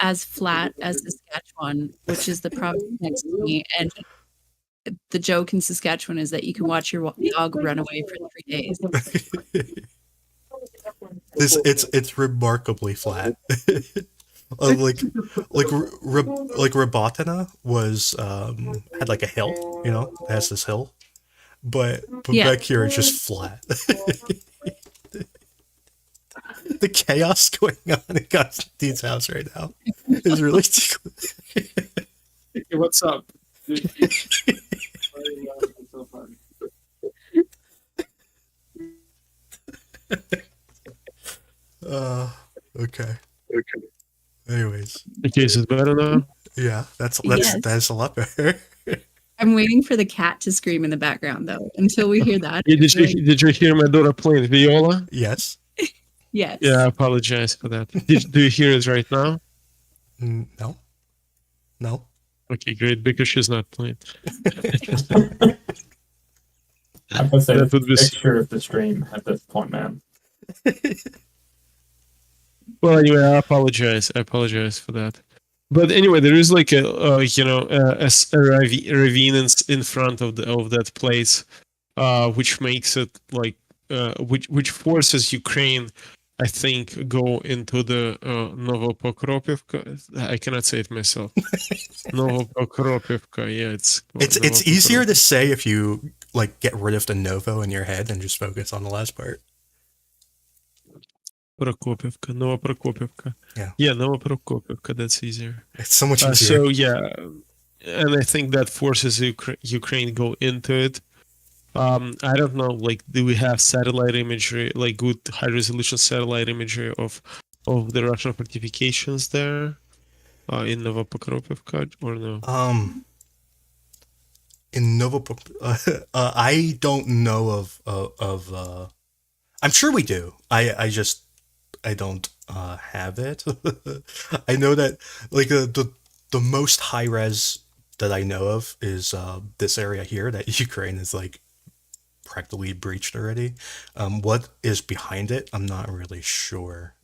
as flat as Saskatchewan, which is the province next to me. And the joke in Saskatchewan is that you can watch your dog run away for 3 days. It's remarkably flat. like Robotyne was had like a hill, it has this hill, but Yeah. back here it's just flat. The chaos going on in Constantine's house right now is really Hey, what's up? okay. Anyways, Okay, is it better now? yeah, that's Yes. a lot better. I'm waiting for the cat to scream in the background, though. Until we hear that. Yeah, really- did you hear my daughter playing viola? Yes. Yes. Yeah, I apologize for that. Do you hear it right now? No. No. Okay, great, because she's not playing. I would say That the would be picture of the stream at this point, man. Well, anyway, I apologize for that. But anyway, there is like a ravine in front of that place, which makes it like which forces Ukraine, I think, go into the Novopokropivka. I cannot say it myself. Novopokropivka. Yeah, It's easier to say if you like get rid of the Novo in your head and just focus on the last part. Prokopivka, Novoprokopivka. Yeah, Novoprokopivka. That's easier. It's so much easier. So yeah, and I think that forces Ukraine go into it. I don't know, like, do we have satellite imagery, like good high resolution satellite imagery of the Russian fortifications there in Novopokropivka or no? In I don't know of I'm sure we do. I don't have it. I know that like the most high res that I know of is this area here that Ukraine is like practically breached already. What is behind it? I'm not really sure.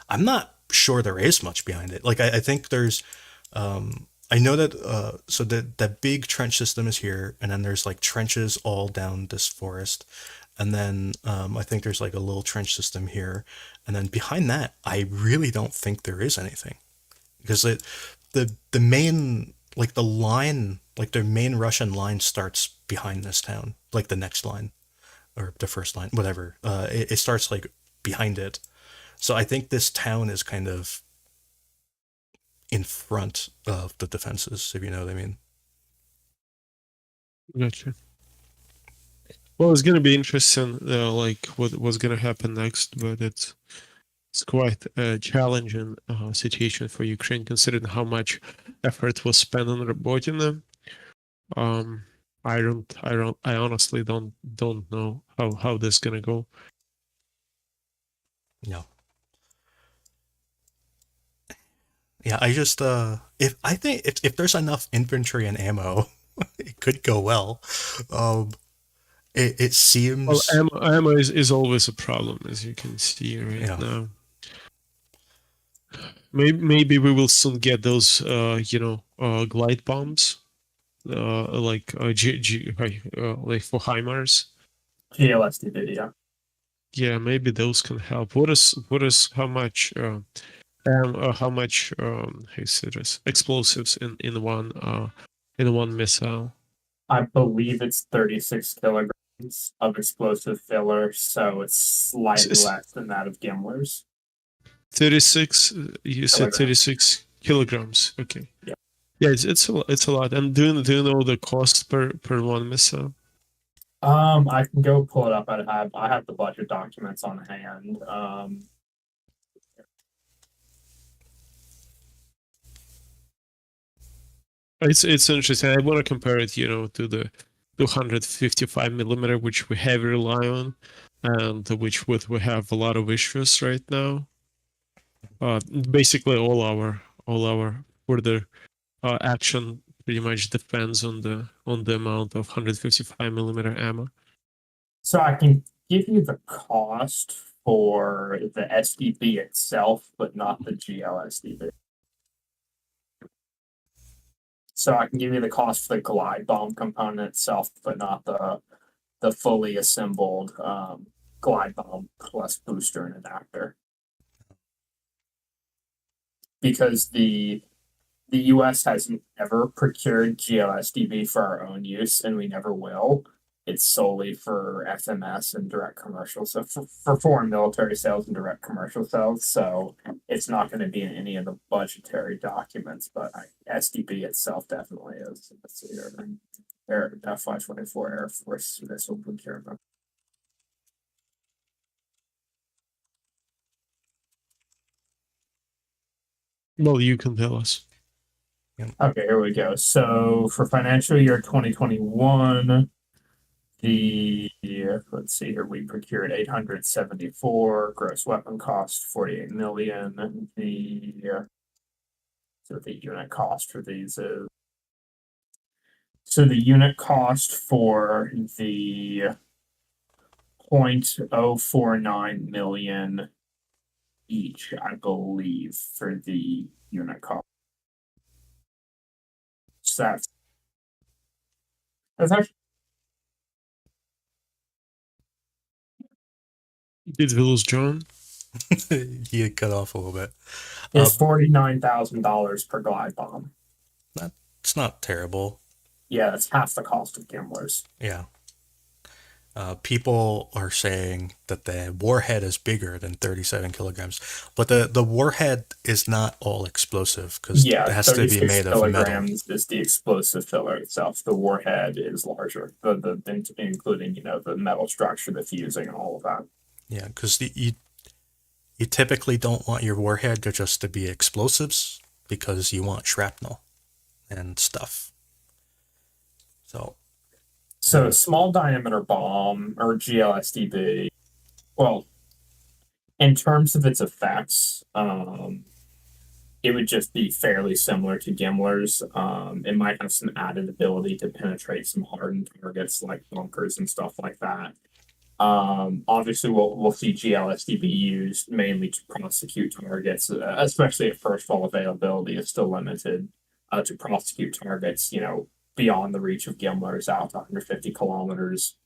I'm not sure there is much behind it. Like I think there's I know that so that big trench system is here, and then there's like trenches all down this forest, and then I think there's like a little trench system here, and then behind that I really don't think there is anything, because the main like the line, like the main Russian line starts behind this town, like the next line or the first line, whatever. It starts like behind it, so I think this town is kind of in front of the defenses, if you know what I mean. Gotcha. Well, it's gonna be interesting, like what's gonna happen next, but it's quite a challenging situation for Ukraine, considering how much effort was spent on Robotyne. I honestly don't know how this is gonna go. No. Yeah, I just if there's enough infantry and ammo, it could go well. It seems Well, ammo is always a problem, as you can see right now. Maybe we will soon get those glide bombs, like for HIMARS. GLSDB, yeah. Yeah, maybe those can help. What is how much explosives in one missile? I believe it's 36 kilograms of explosive filler, so it's slightly less than that of Gimler's. 36. You said 36 kilograms. Okay. Yeah. Yeah, it's a lot. And do you know the cost per one missile? I can go pull it up. I have the budget documents on hand. It's interesting. I want to compare it, to the 255 millimeter, which we heavily rely on, and which we have a lot of issues right now. Basically, all our further action pretty much depends on the amount of 155 millimeter ammo. So I can give you the cost for the SDB itself, but not the GLSDB. So I can give you the cost for the glide bomb component itself, but not the fully assembled glide bomb plus booster and adapter. Because the US has never procured GLSDB for our own use, and we never will. It's solely for FMS and direct commercial, so for foreign military sales and direct commercial sales. So it's not going to be in any of the budgetary documents, but SDB itself definitely is. Let's see here. FY24 Air Force missile procurement. Well, you can tell us. Okay, here we go. So for financial year 2021, let's see here, we procured 874, gross weapon cost 48 million. So the unit cost for these is, so the unit cost for the 0.049 million each, I believe, for the unit cost. So that's actually. Did we lose John? He had cut off a little bit. It's $49,000 per glide bomb. It's not terrible. Yeah, that's half the cost of Gimler's. Yeah. People are saying that the warhead is bigger than 37 kilograms, but the warhead is not all explosive because it has to be made of metal. Kilograms is the explosive filler itself. The warhead is larger, including the metal structure, the fusing, and all of that. Yeah, because you typically don't want your warhead to be explosives because you want shrapnel and stuff. So small diameter bomb or GLSDB, well, in terms of its effects, it would just be fairly similar to Gimler's. It might have some added ability to penetrate some hardened targets like bunkers and stuff like that. Obviously, we'll see GLSDB used mainly to prosecute targets, especially at first, while availability is still limited to prosecute targets, beyond the reach of Gimler's out to 150 kilometers.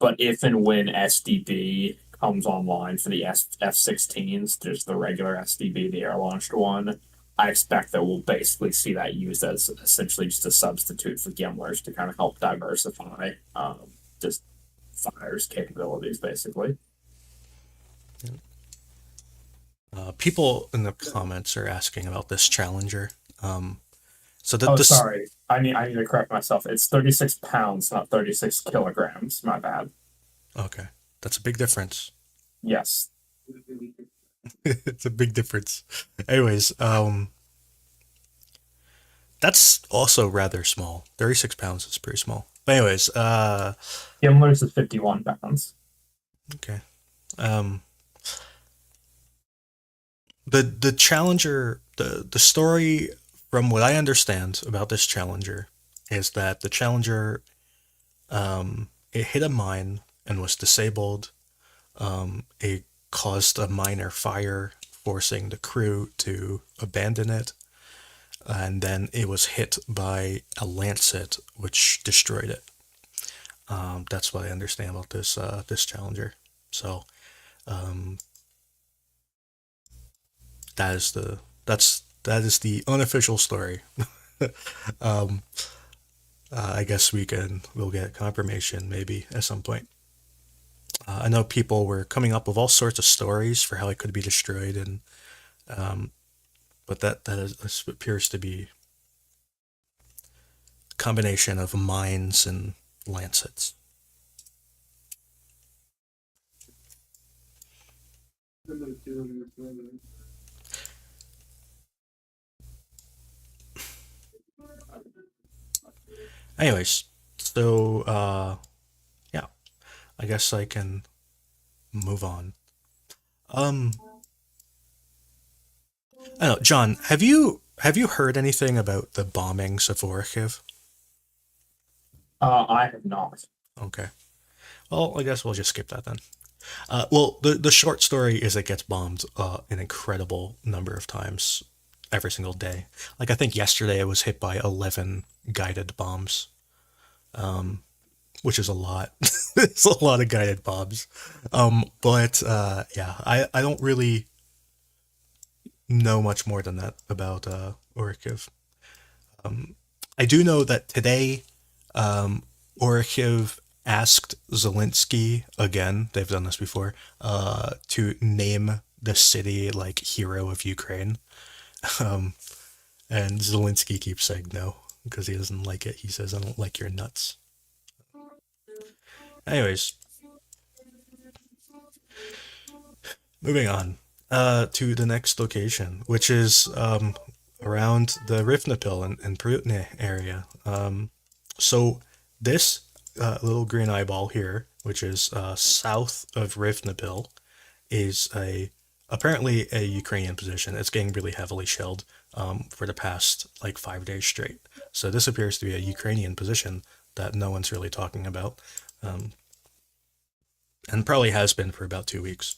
But if and when SDB comes online for the F-16s, there's the regular SDB, the air-launched one, I expect that we'll basically see that used as essentially just a substitute for Gimler's to kind of help diversify just fire's capabilities, basically. People in the comments are asking about this Challenger. Sorry. I need to correct myself. It's 36 pounds, not 36 kilograms. My bad. Okay. That's a big difference. Yes. It's a big difference. Anyways, that's also rather small. 36 pounds is pretty small. But anyways, Gimler's is 51 pounds. okay. The Challenger, the story from what I understand about this Challenger is that the Challenger, it hit a mine and was disabled. It caused a minor fire, forcing the crew to abandon it, and then it was hit by a lancet, which destroyed it. That's what I understand about this Challenger. So um, that is the unofficial story. um, I guess we'll get confirmation maybe at some point. I know people were coming up with all sorts of stories for how it could be destroyed, and but this appears to be a combination of mines and lancets. Anyways, so yeah, I guess I can move on. I don't know, John, have you heard anything about the bombings of Orikhiv? I have not. Okay. Well, I guess we'll just skip that then. Well, the short story is it gets bombed an incredible number of times every single day. Like I think yesterday it was hit by 11 guided bombs, which is a lot. It's a lot of guided bombs. But yeah, I don't really know much more than that about Orikhiv. I do know that today Orikhiv asked Zelensky again, they've done this before, to name the city like hero of Ukraine. Um, and Zelensky keeps saying no because he doesn't like it. He says, I don't like your nuts. Anyways, moving on to the next location, which is around the Rivnapil and Prutne area. So this little green eyeball here, which is south of Rivnapil, is apparently a Ukrainian position. It's getting really heavily shelled for the past like 5 days straight. So this appears to be a Ukrainian position that no one's really talking about, and probably has been for about 2 weeks,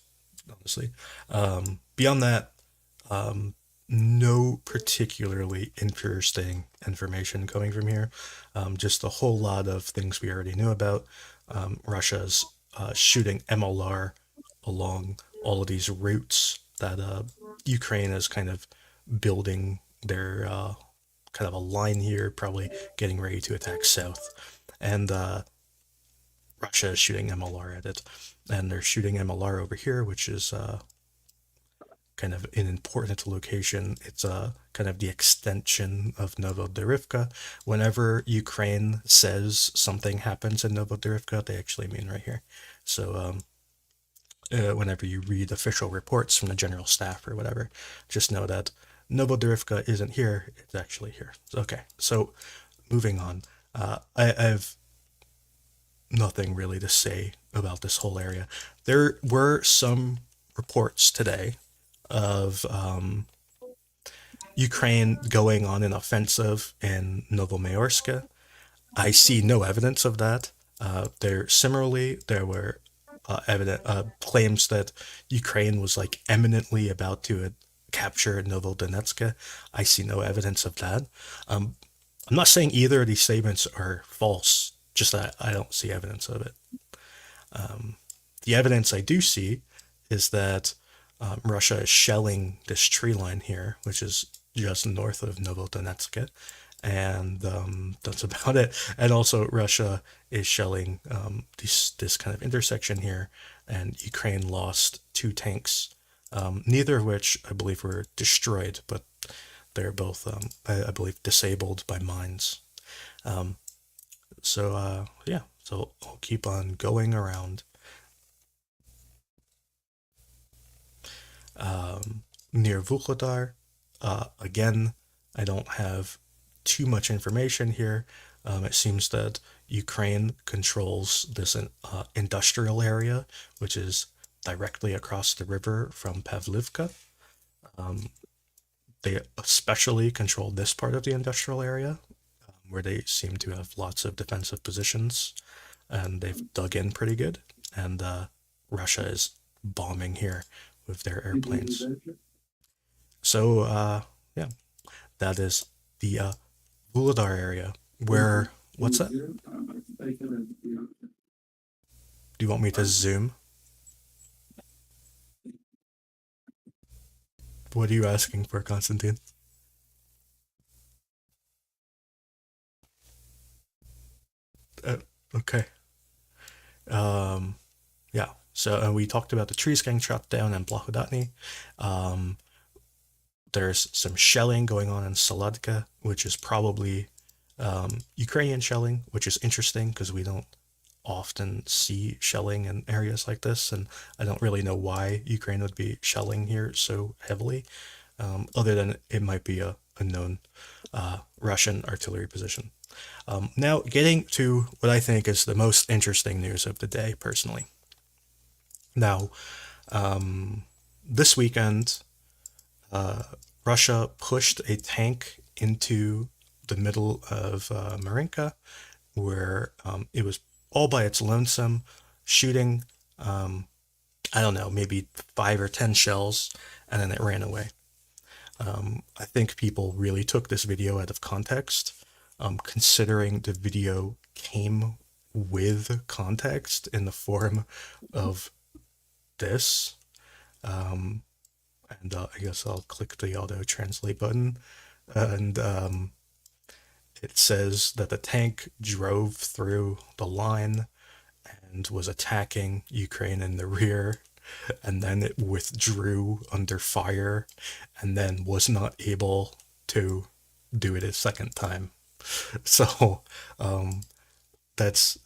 honestly. Beyond that, no particularly interesting information coming from here. Just a whole lot of things we already knew about. Russia's shooting MLR along all of these routes that Ukraine is kind of building their kind of a line here, probably getting ready to attack south. And Russia is shooting MLR at it. And they're shooting MLR over here, which is kind of an important location. It's kind of the extension of Novojehorivka. Whenever Ukraine says something happens in Novojehorivka, they actually mean right here. So whenever you read official reports from the general staff or whatever, just know that Novojehorivka isn't here, it's actually here. Okay, so moving on. I have nothing really to say about this whole area. There were some reports today of Ukraine going on an offensive in Novomaiorske. I see no evidence of that. There were evident claims that Ukraine was like eminently about to capture Novodonets'ke. I see no evidence of that. I'm not saying either of these statements are false, just that I don't see evidence of it. The evidence I do see is that Russia is shelling this tree line here, which is just north of Novodonet'ske, and that's about it. And also, Russia is shelling this kind of intersection here, and Ukraine lost 2 tanks, neither of which I believe were destroyed, but they're both, I believe, disabled by mines. Yeah, so I'll keep on going around. near Vuhledar. Again, I don't have too much information here. It seems that Ukraine controls this industrial area, which is directly across the river from Pavlivka. They especially control this part of the industrial area, where they seem to have lots of defensive positions, and they've dug in pretty good. And Russia is bombing here with their airplanes. So, yeah, that is the Vuhledar area. Where, what's that? Do you want me to zoom? What are you asking for, Constantine? Okay. Yeah. So we talked about the trees getting chopped down in Vuhledar. There's some shelling going on in Saladka, which is probably Ukrainian shelling, which is interesting because we don't often see shelling in areas like this, and I don't really know why Ukraine would be shelling here so heavily, other than it might be a known Russian artillery position. Now, getting to what I think is the most interesting news of the day, personally. Now, this weekend, Russia pushed a tank into the middle of Maiorske, where it was all by its lonesome, shooting, I don't know, maybe 5 or 10 shells, and then it ran away. I think people really took this video out of context, considering the video came with context in the form of this. And I guess I'll click the auto translate button, and it says that the tank drove through the line and was attacking Ukraine in the rear, and then it withdrew under fire, and then was not able to do it a second time. So that's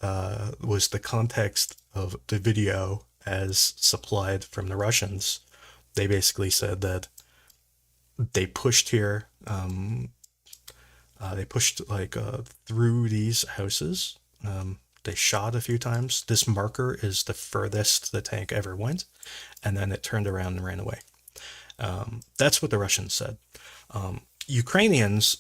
was the context of the video as supplied from the Russians. They basically said that they pushed here. They pushed like through these houses. They shot a few times. This marker is the furthest the tank ever went, and then it turned around and ran away. That's what the Russians said. Ukrainians,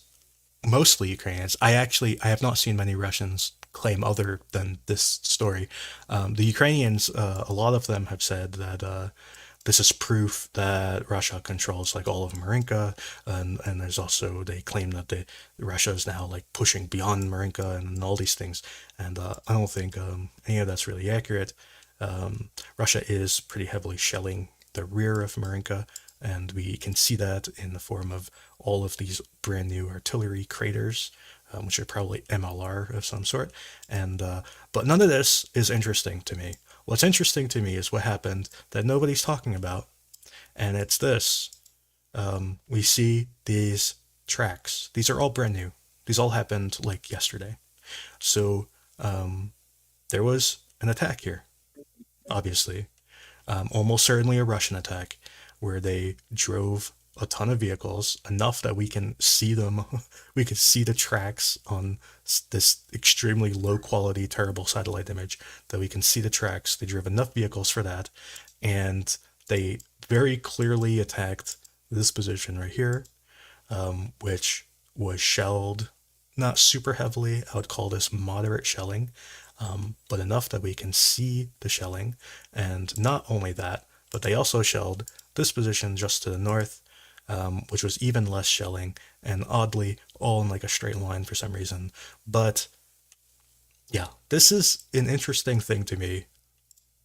mostly Ukrainians. I have not seen many Russians claim other than this story. The Ukrainians, a lot of them have said that this is proof that Russia controls like all of Maiorske, and there's also, they claim that Russia is now like pushing beyond Maiorske and all these things. And I don't think any of that's really accurate. Russia is pretty heavily shelling the rear of Maiorske, and we can see that in the form of all of these brand new artillery craters, which are probably MLR of some sort. And but none of this is interesting to me. What's interesting to me is what happened that nobody's talking about, and it's this. We see these tracks. These are all brand new. These all happened like yesterday. So there was an attack here, obviously. Almost certainly a Russian attack, where they drove a ton of vehicles, enough that we can see them. We can see the tracks on this extremely low quality, terrible satellite image, that we can see the tracks. They drove enough vehicles for that, and they very clearly attacked this position right here, which was shelled, not super heavily. I would call this moderate shelling, but enough that we can see the shelling. And not only that, but they also shelled this position just to the north, which was even less shelling, and oddly all in like a straight line for some reason. But yeah, this is an interesting thing to me,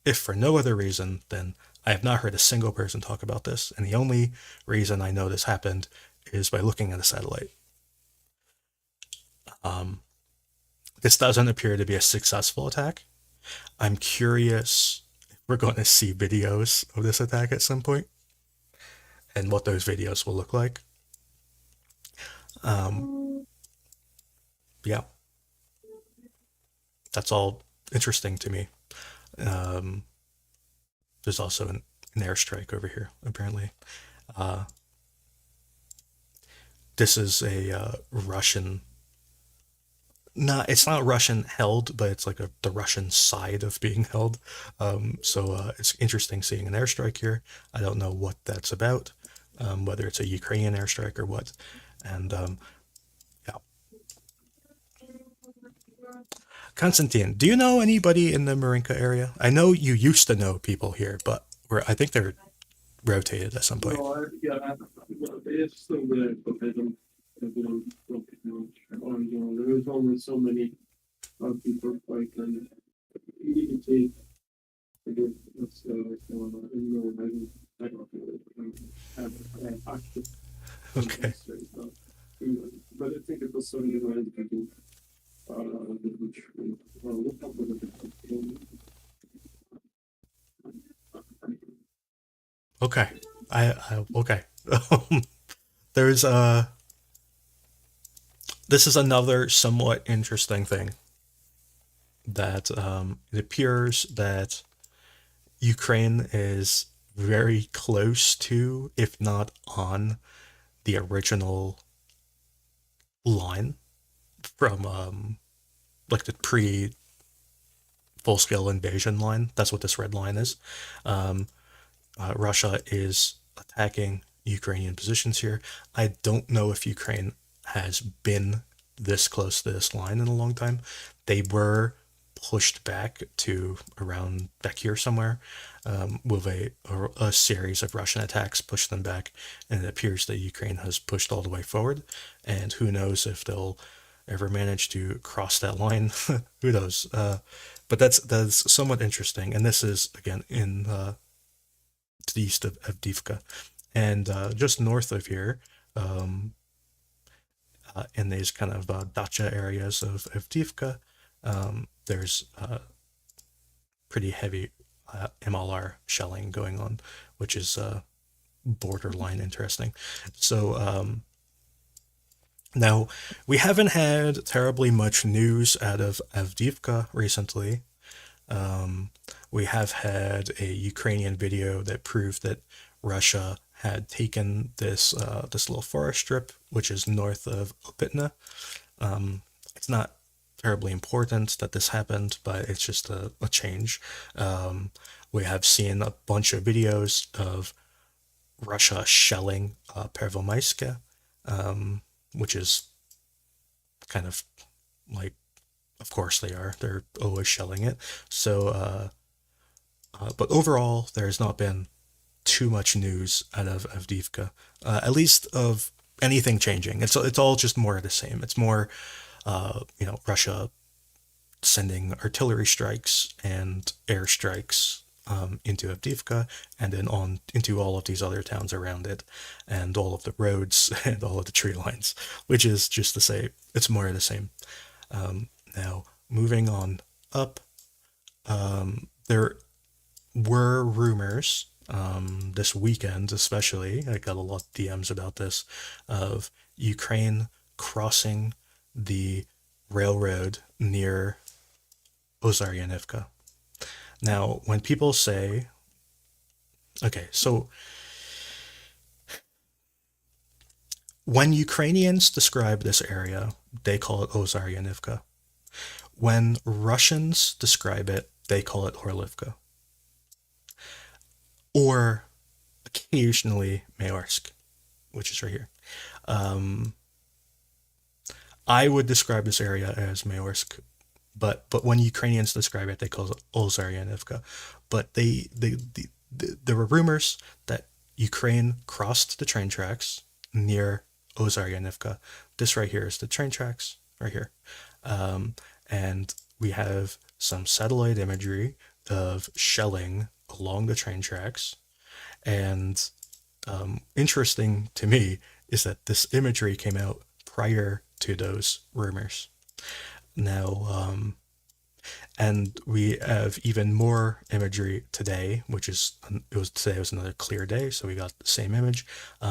if for no other reason than I have not heard a single person talk about this, and the only reason I know this happened is by looking at a satellite. This doesn't appear to be a successful attack. I'm curious if we're going to see videos of this attack at some point, and what those videos will look like. Yeah, that's all interesting to me. There's also an an airstrike over here, apparently. This is a Russian. It's not Russian held, but it's like the Russian side of being held. So it's interesting seeing an airstrike here. I don't know what that's about, whether it's a Ukrainian airstrike or what. And yeah. Constantine, do you know anybody in the Marinka area? I know you used to know people here, but I think they're rotated at some point. No, it's still there, but don't know. There is only so many people like and you can see what's going on. I don't have access. Okay. But I think it was so united people. Which look up with it. Okay. Okay. There's this is another somewhat interesting thing that it appears that Ukraine is very close to, if not on, the original line from like the pre full-scale invasion line. That's what this red line is. Russia is attacking Ukrainian positions here. I don't know if Ukraine has been this close to this line in a long time. They were pushed back to around back here somewhere, with a series of Russian attacks pushed them back, and it appears that Ukraine has pushed all the way forward, and who knows if they'll ever manage to cross that line. Who knows? But that's somewhat interesting, and this is again in to the east of Avdiivka, and just north of here, in these kind of dacha areas of Avdiivka, there's pretty heavy MLR shelling going on, which is borderline interesting. So now we haven't had terribly much news out of Avdiivka recently. We have had a Ukrainian video that proved that Russia had taken this this little forest strip, which is north of Opitna. It's not terribly important that this happened, but it's just a change. We have seen a bunch of videos of Russia shelling Pervomais'ke, which is kind of like, of course they are. They're always shelling it. So, but overall, there's not been too much news out of Avdiivka, at least of anything changing. It's all just more of the same. It's more, Russia sending artillery strikes and air strikes into Avdiivka, and then on into all of these other towns around it, and all of the roads and all of the tree lines, which is just to say it's more of the same. Now, moving on up, there were rumors this weekend, especially, I got a lot of DMs about this, of Ukraine crossing the railroad near Ozaryanivka. Now, when people say, okay, so when Ukrainians describe this area, they call it Ozaryanivka. When Russians describe it, they call it Orlivka. Or occasionally Maiorske, which is right here. I would describe this area as Maiorske, but when Ukrainians describe it, they call it Ozaryanivka. But there were rumors that Ukraine crossed the train tracks near Ozaryanivka. This right here is the train tracks, right here. And we have some satellite imagery of shelling along the train tracks. And interesting to me is that this imagery came out prior to those rumors. Now, and we have even more imagery today, which is, today was another clear day, so we got the same image.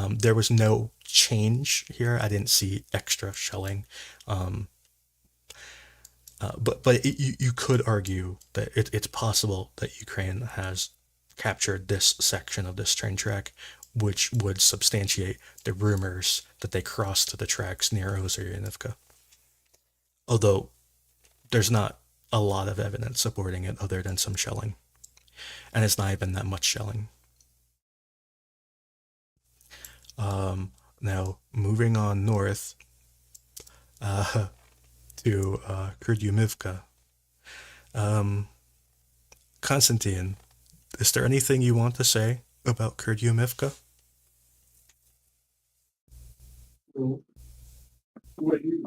There was no change here. I didn't see extra shelling. But you could argue that it's possible that Ukraine has captured this section of this train track, which would substantiate the rumors that they crossed the tracks near Vuhledar. Although there's not a lot of evidence supporting it other than some shelling. And it's not even that much shelling. Now, moving on north to Kurdyumivka. Constantine, is there anything you want to say about Kurdyumivka? Well, what you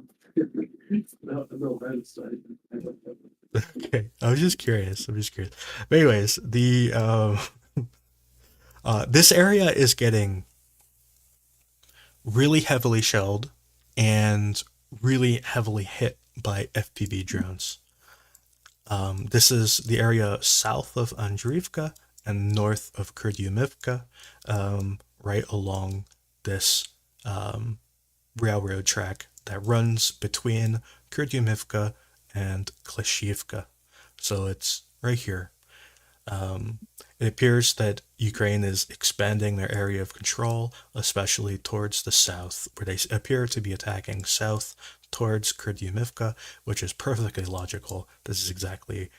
no, that is I don't have Okay, I was just curious. But anyways, the this area is getting really heavily shelled and really heavily hit by FPV drones. This is the area south of Avdiivka and north of Kurdyumivka, right along this railroad track that runs between Kurdyumivka and Klischiivka. So it's right here. It appears that Ukraine is expanding their area of control, especially towards the south, where they appear to be attacking south towards Kurdyumivka, which is perfectly logical. This is exactly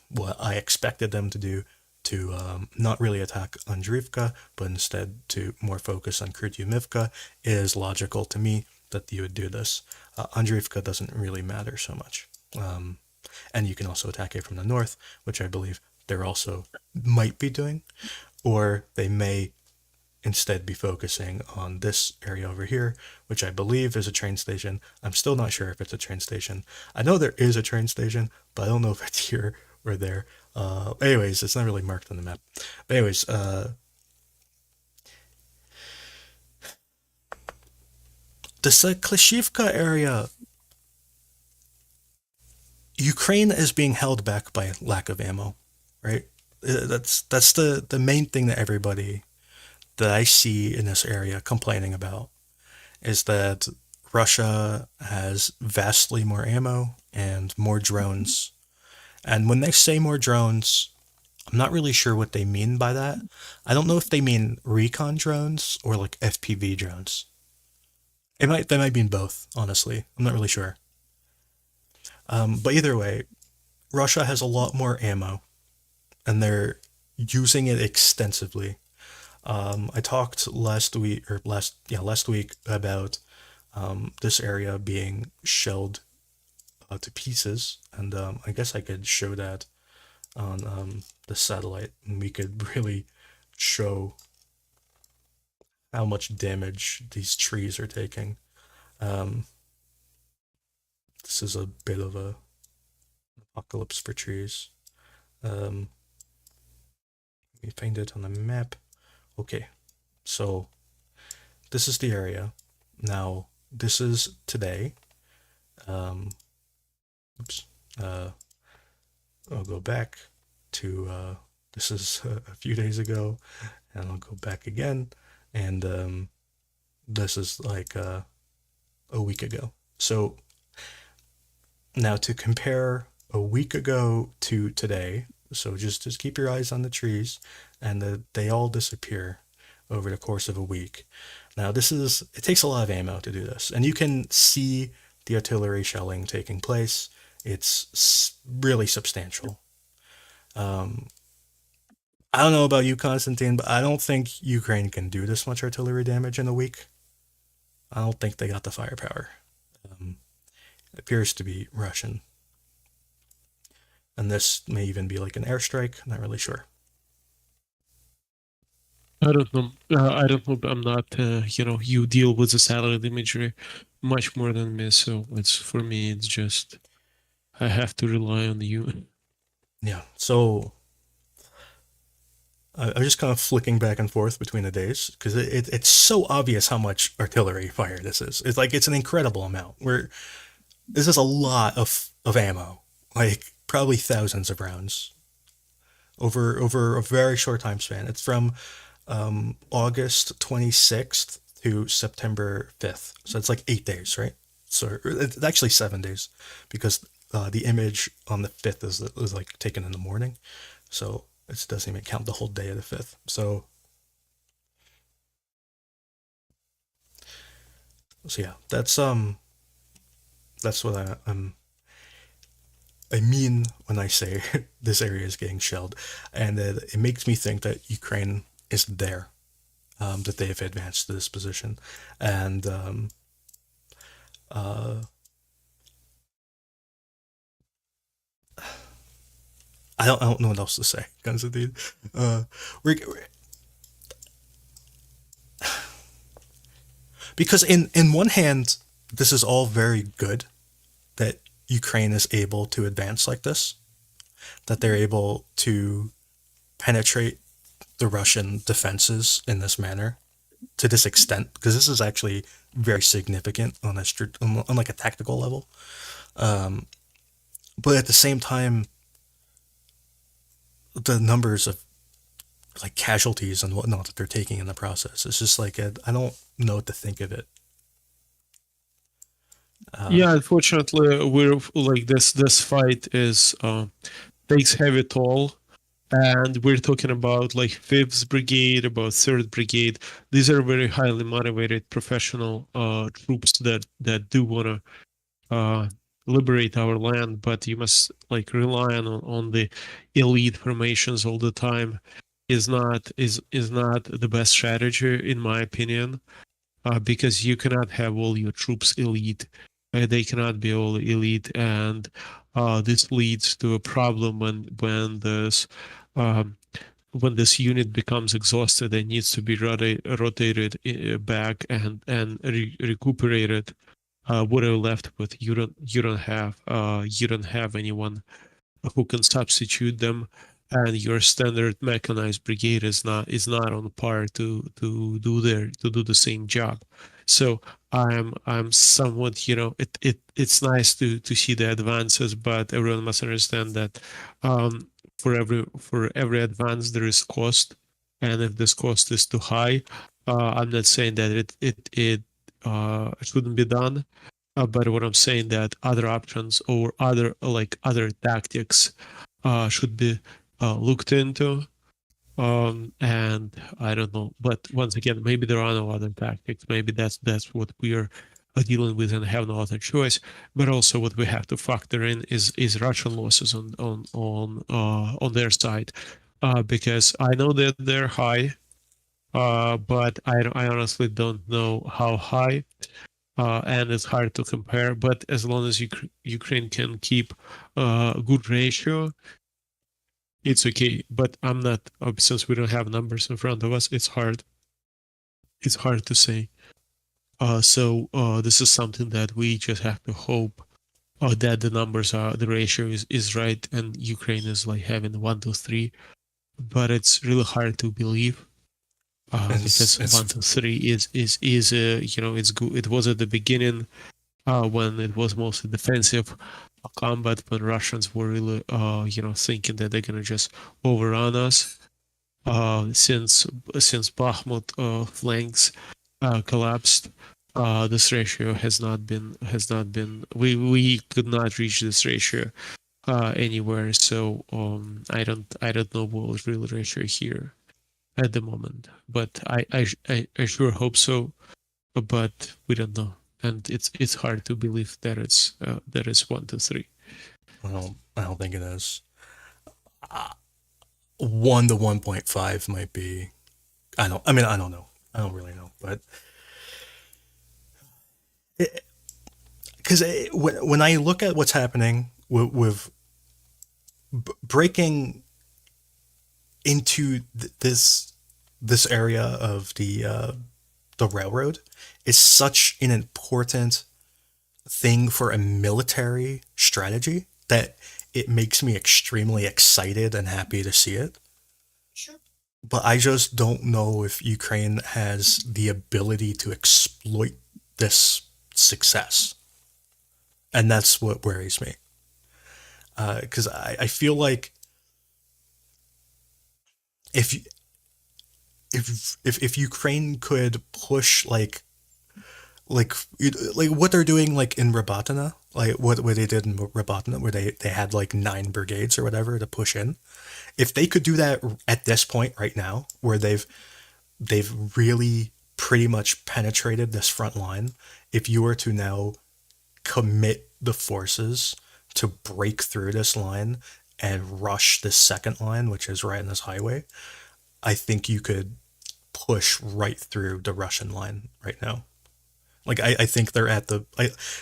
what I expected them to do, to not really attack Avdiivka, but instead to more focus on Kurdyumivka. It is logical to me that you would do this. Avdiivka doesn't really matter so much. And you can also attack it from the north, which I believe they're also might be doing, or they may instead be focusing on this area over here, which I believe is a train station. I'm still not sure if it's a train station. I know there is a train station, but I don't know if it's here or there. Anyways, it's not really marked on the map. But anyways, the Klischiivka area, Ukraine is being held back by lack of ammo, right? That's the main thing that everybody that I see in this area complaining about, is that Russia has vastly more ammo and more drones. And when they say more drones, I'm not really sure what they mean by that. I don't know if they mean recon drones or like FPV drones. They might mean both, honestly. I'm not really sure. But either way, Russia has a lot more ammo, and they're using it extensively. I talked last week about this area being shelled to pieces, and I guess I could show that on the satellite, and we could really show how much damage these trees are taking. This is a bit of a apocalypse for trees. Let me find it on the map. Okay, so this is the area. Now, this is today. I'll go back to, this is a few days ago, and I'll go back again, and this is like a week ago. So now to compare a week ago to today, so just keep your eyes on the trees, and they all disappear over the course of a week. Now it takes a lot of ammo to do this, and you can see the artillery shelling taking place. It's really substantial. I don't know about you, Constantine, but I don't think Ukraine can do this much artillery damage in a week. I don't think they got the firepower. It appears to be Russian. And this may even be like an airstrike, not really sure. I don't know. I don't know. I'm not. You deal with the satellite imagery much more than me, so it's for me. It's just I have to rely on you. Yeah. So I'm just kind of flicking back and forth between the days because it's so obvious how much artillery fire this is. It's like it's an incredible amount. This is a lot of ammo, like probably thousands of rounds over a very short time span. It's from August 26th to September 5th. So it's like 8 days, right? So it's actually 7 days because the image on the 5th is like taken in the morning. So It doesn't even count the whole day of the 5th. So yeah, that's what I mean when I say this area is getting shelled, and it makes me think that Ukraine is there, that they have advanced to this position, and I don't know what else to say, Constantine. Because in one hand, this is all very good that Ukraine is able to advance like this, that they're able to penetrate the Russian defenses in this manner to this extent, because this is actually very significant on like a tactical level. But at the same time, the numbers of like casualties and whatnot that they're taking in the process, it's just like I don't know what to think of it. Yeah, unfortunately, we're like this fight is takes heavy toll, and we're talking about like 5th Brigade, about 3rd Brigade. These are very highly motivated professional troops that do want to liberate our land, but you must like rely on the elite formations all the time is not the best strategy in my opinion, because you cannot have all your troops elite. They cannot be all elite, and this leads to a problem when this unit becomes exhausted and needs to be rotated back and recuperated. What are you left with? You don't have anyone who can substitute them, and your standard mechanized brigade is not on par to do the same job. So I'm somewhat, it's nice to see the advances, but everyone must understand that for every advance there is cost, and if this cost is too high, I'm not saying that it shouldn't be done. But what I'm saying that other options or other tactics should be looked into. And I don't know, but once again, maybe there are no other tactics. Maybe that's what we are dealing with and have no other choice. But also, what we have to factor in is Russian losses on their side, because I know that they're high, but I honestly don't know how high. And it's hard to compare. But as long as Ukraine can keep a good ratio, it's okay. But I'm not, since we don't have numbers in front of us, it's hard. It's hard to say. So this is something that we just have to hope that the ratio is right, and Ukraine is like having 1 to 3. But it's really hard to believe. Because 1 to 3 is it's good. It was at the beginning when it was mostly defensive combat, when Russians were really thinking that they're gonna just overrun us. Since Bakhmut flanks collapsed, this ratio has not been we could not reach this ratio anywhere. So I don't know what was real ratio here at the moment, but I sure hope so, but we don't know, and it's hard to believe that it's 1 to 3. I don't think it is. 1 to 1.5 might be. I don't know. I don't really know, but because when I look at what's happening with breaking into this area of the railroad is such an important thing for a military strategy that it makes me extremely excited and happy to see it. Sure. But I just don't know if Ukraine has the ability to exploit this success. And that's what worries me. Because I feel like if Ukraine could push like like what they're doing like in Robotyne, like what they did in Robotyne, where they had like 9 brigades or whatever to push in. If they could do that at this point right now, where they've really pretty much penetrated this front line, if you were to now commit the forces to break through this line and rush this second line, which is right in this highway, I think you could push right through the Russian line right now. Like I think they're at the.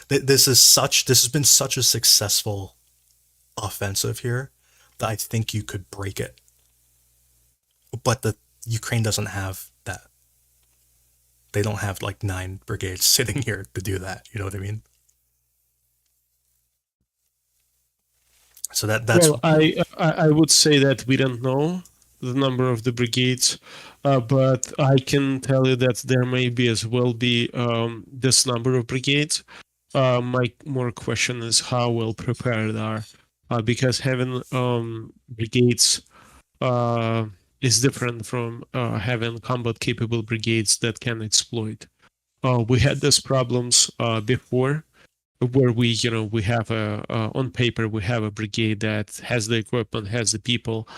This has been such a successful offensive here that I think you could break it. But the Ukraine doesn't have that. They don't have like 9 brigades sitting here to do that. You know what I mean? So that's Well, I would say that we don't know the number of the brigades, but I can tell you that there may be as well be this number of brigades. My more question is how well prepared are, because having brigades is different from having combat capable brigades that can exploit. We had these problems before, where we have on paper we have a brigade that has the equipment, has the people,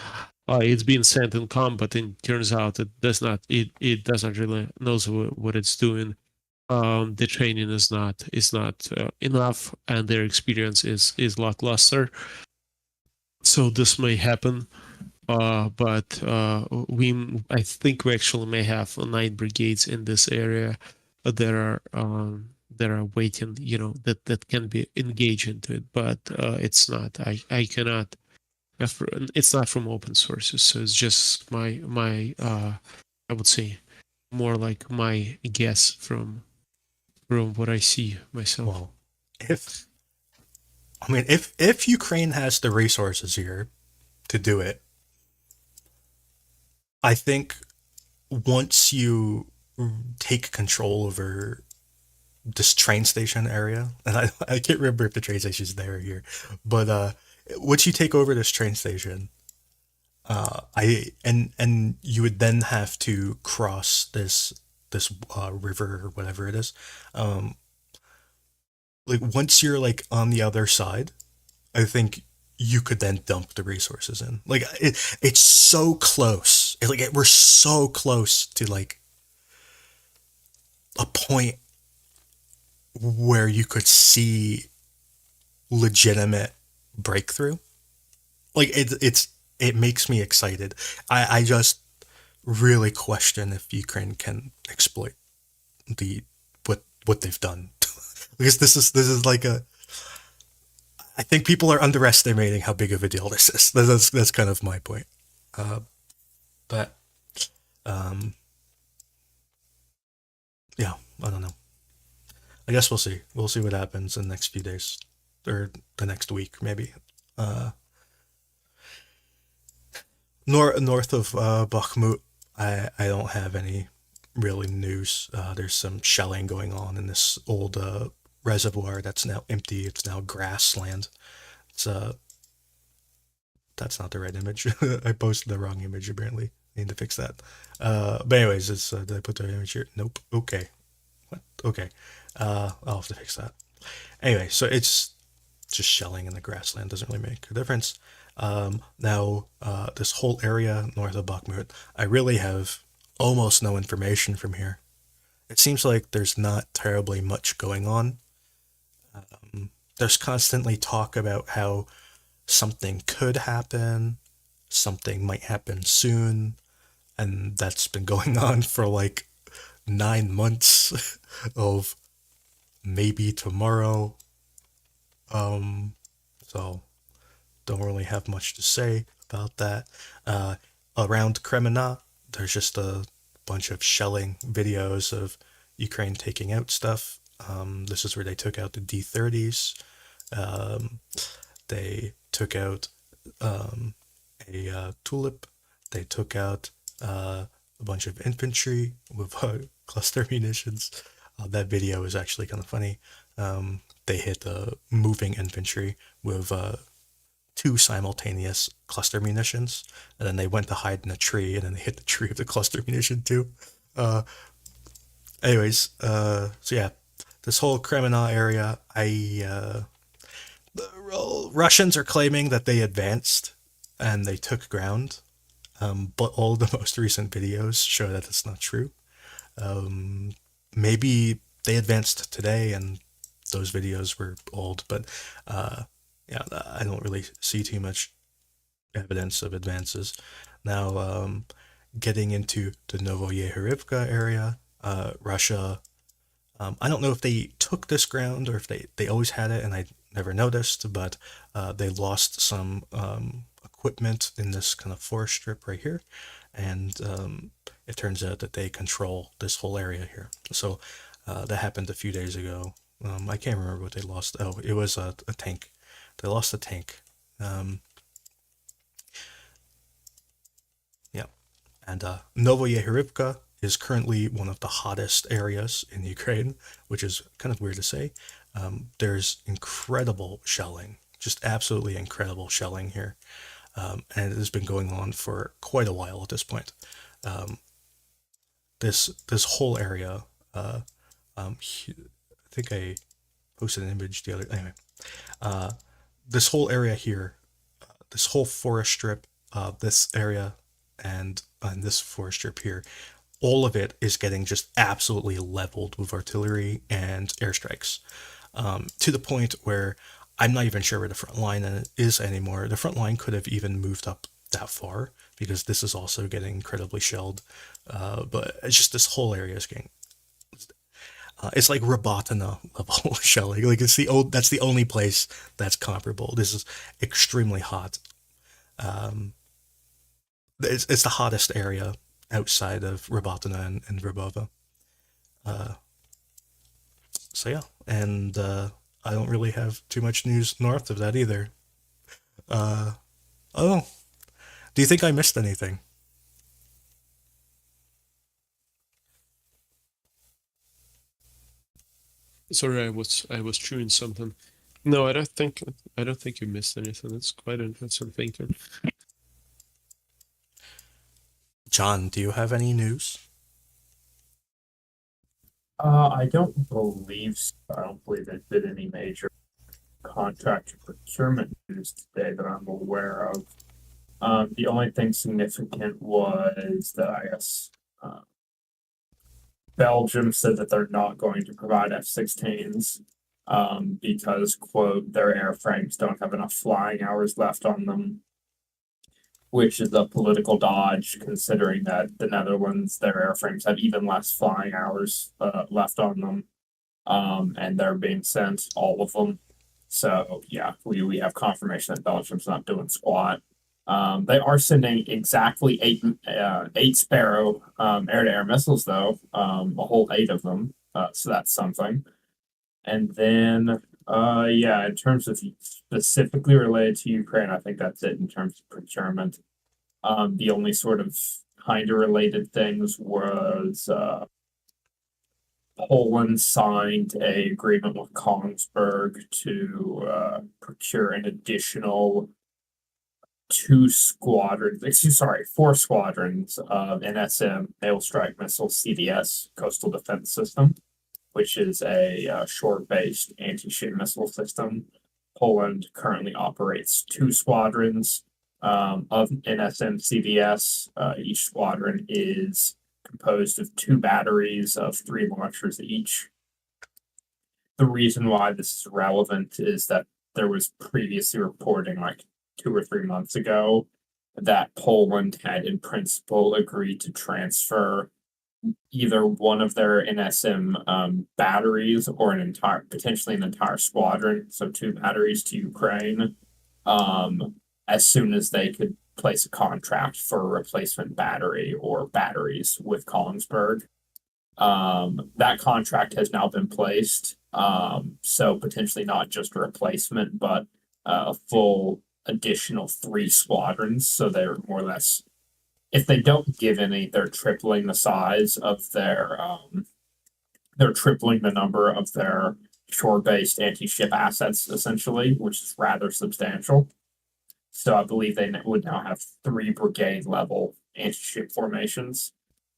it's being sent in combat, and turns out it doesn't really knows what it's doing. The training is not enough, and their experience is lackluster. So this may happen, but I think we actually may have 9 brigades in this area that are waiting, that can be engaged into it, but it's not. I cannot. It's not from open sources, so it's just my I would say more like my guess from what I see myself. well, if Ukraine has the resources here to do it, I think once you take control over this train station area, and I can't remember if the train station is there or here, but once you take over this train station, and you would then have to cross this river or whatever it is. Like once you're like on the other side, I think you could then dump the resources in. Like it's so close. We're so close to like a point where you could see legitimate breakthrough. Like it makes me excited. I just really question if Ukraine can exploit what they've done. Because this is like I think people are underestimating how big of a deal this is. That's kind of my point. But yeah, I don't know. I guess we'll see. We'll see what happens in the next few days or the next week, maybe. North of Bakhmut, I don't have any really news. There's some shelling going on in this old reservoir that's now empty. It's now grassland. It's that's not the right image. I posted the wrong image apparently. I need to fix that. But anyways, did I put the right image here? Nope. Okay. What? Okay. I'll have to fix that. Anyway, so it's just shelling in the grassland. Doesn't really make a difference. Now, this whole area north of Bakhmut, I really have almost no information from here. It seems like there's not terribly much going on. There's constantly talk about how something could happen, something might happen soon, and that's been going on for like 9 months of maybe tomorrow. So don't really have much to say about that. Around Kremmina, there's just a bunch of shelling videos of Ukraine taking out stuff. This is where they took out the D-30s. They took out a tulip. They took out a bunch of infantry with cluster munitions. That video is actually kind of funny. They hit moving infantry with 2 simultaneous cluster munitions, and then they went to hide in a tree, and then they hit the tree with the cluster munition too. So yeah, this whole Kremmina area, Russians are claiming that they advanced and they took ground, but all the most recent videos show that it's not true. Maybe they advanced today and those videos were old, but yeah, I don't really see too much evidence of advances. Now, getting into the Novojehorivka area, Russia, I don't know if they took this ground or if they always had it and I never noticed, but they lost some equipment in this kind of forest strip right here, and it turns out that they control this whole area here. So that happened a few days ago. I can't remember what they lost. Oh, it was a tank. They lost a tank. Yeah, and Novojehorivka is currently one of the hottest areas in Ukraine, which is kind of weird to say. There's incredible shelling, just absolutely incredible shelling here, and it has been going on for quite a while at this point. This whole area, I think I posted an image the other anyway. This whole area here, this whole forest strip, this area, and this forest strip here, all of it is getting just absolutely leveled with artillery and airstrikes, to the point where I'm not even sure where the front line is anymore. The front line could have even moved up that far because this is also getting incredibly shelled. But it's just this whole area is getting. It's like Robotyne level shelling. Like that's the only place that's comparable. This is extremely hot. It's the hottest area outside of Robotyne and Verbove. So yeah, and I don't really have too much news north of that either. Oh, do you think I missed anything? Sorry, I was chewing something. No, I don't think you missed anything. That's quite interesting. Thank you. John, do you have any news? I don't believe so. I don't believe there's been any major contract procurement news today that I'm aware of. The only thing significant was that I guess Belgium said that they're not going to provide F-16s because, quote, their airframes don't have enough flying hours left on them, which is a political dodge considering that the Netherlands, their airframes have even less flying hours left on them, and they're being sent, all of them. So yeah, we have confirmation that Belgium's not doing squat. They are sending exactly eight Sparrow air-to-air missiles, though, a whole 8 of them. So that's something. And then, yeah, in terms of specifically related to Ukraine, I think that's it in terms of procurement. The only sort of kind of related things was Poland signed a agreement with Kongsberg to procure an additional 4 squadrons of NSM Naval Strike Missile CDS coastal defense system, which is a shore-based anti-ship missile system. Poland currently operates 2 squadrons of NSM CDS. Each squadron is composed of 2 batteries of 3 launchers each. The reason why this is relevant is that there was previously reporting like 2 or 3 months ago that Poland had in principle agreed to transfer either one of their NSM batteries or potentially an entire squadron, so 2 batteries, to Ukraine, as soon as they could place a contract for a replacement battery or batteries with Kongsberg. That contract has now been placed, so potentially not just a replacement, but a full additional 3 squadrons. So they're more or less, if they don't give any, they're tripling the size of their, they're tripling the number of their shore-based anti-ship assets, essentially, which is rather substantial. So I believe they would now have 3 brigade level anti-ship formations.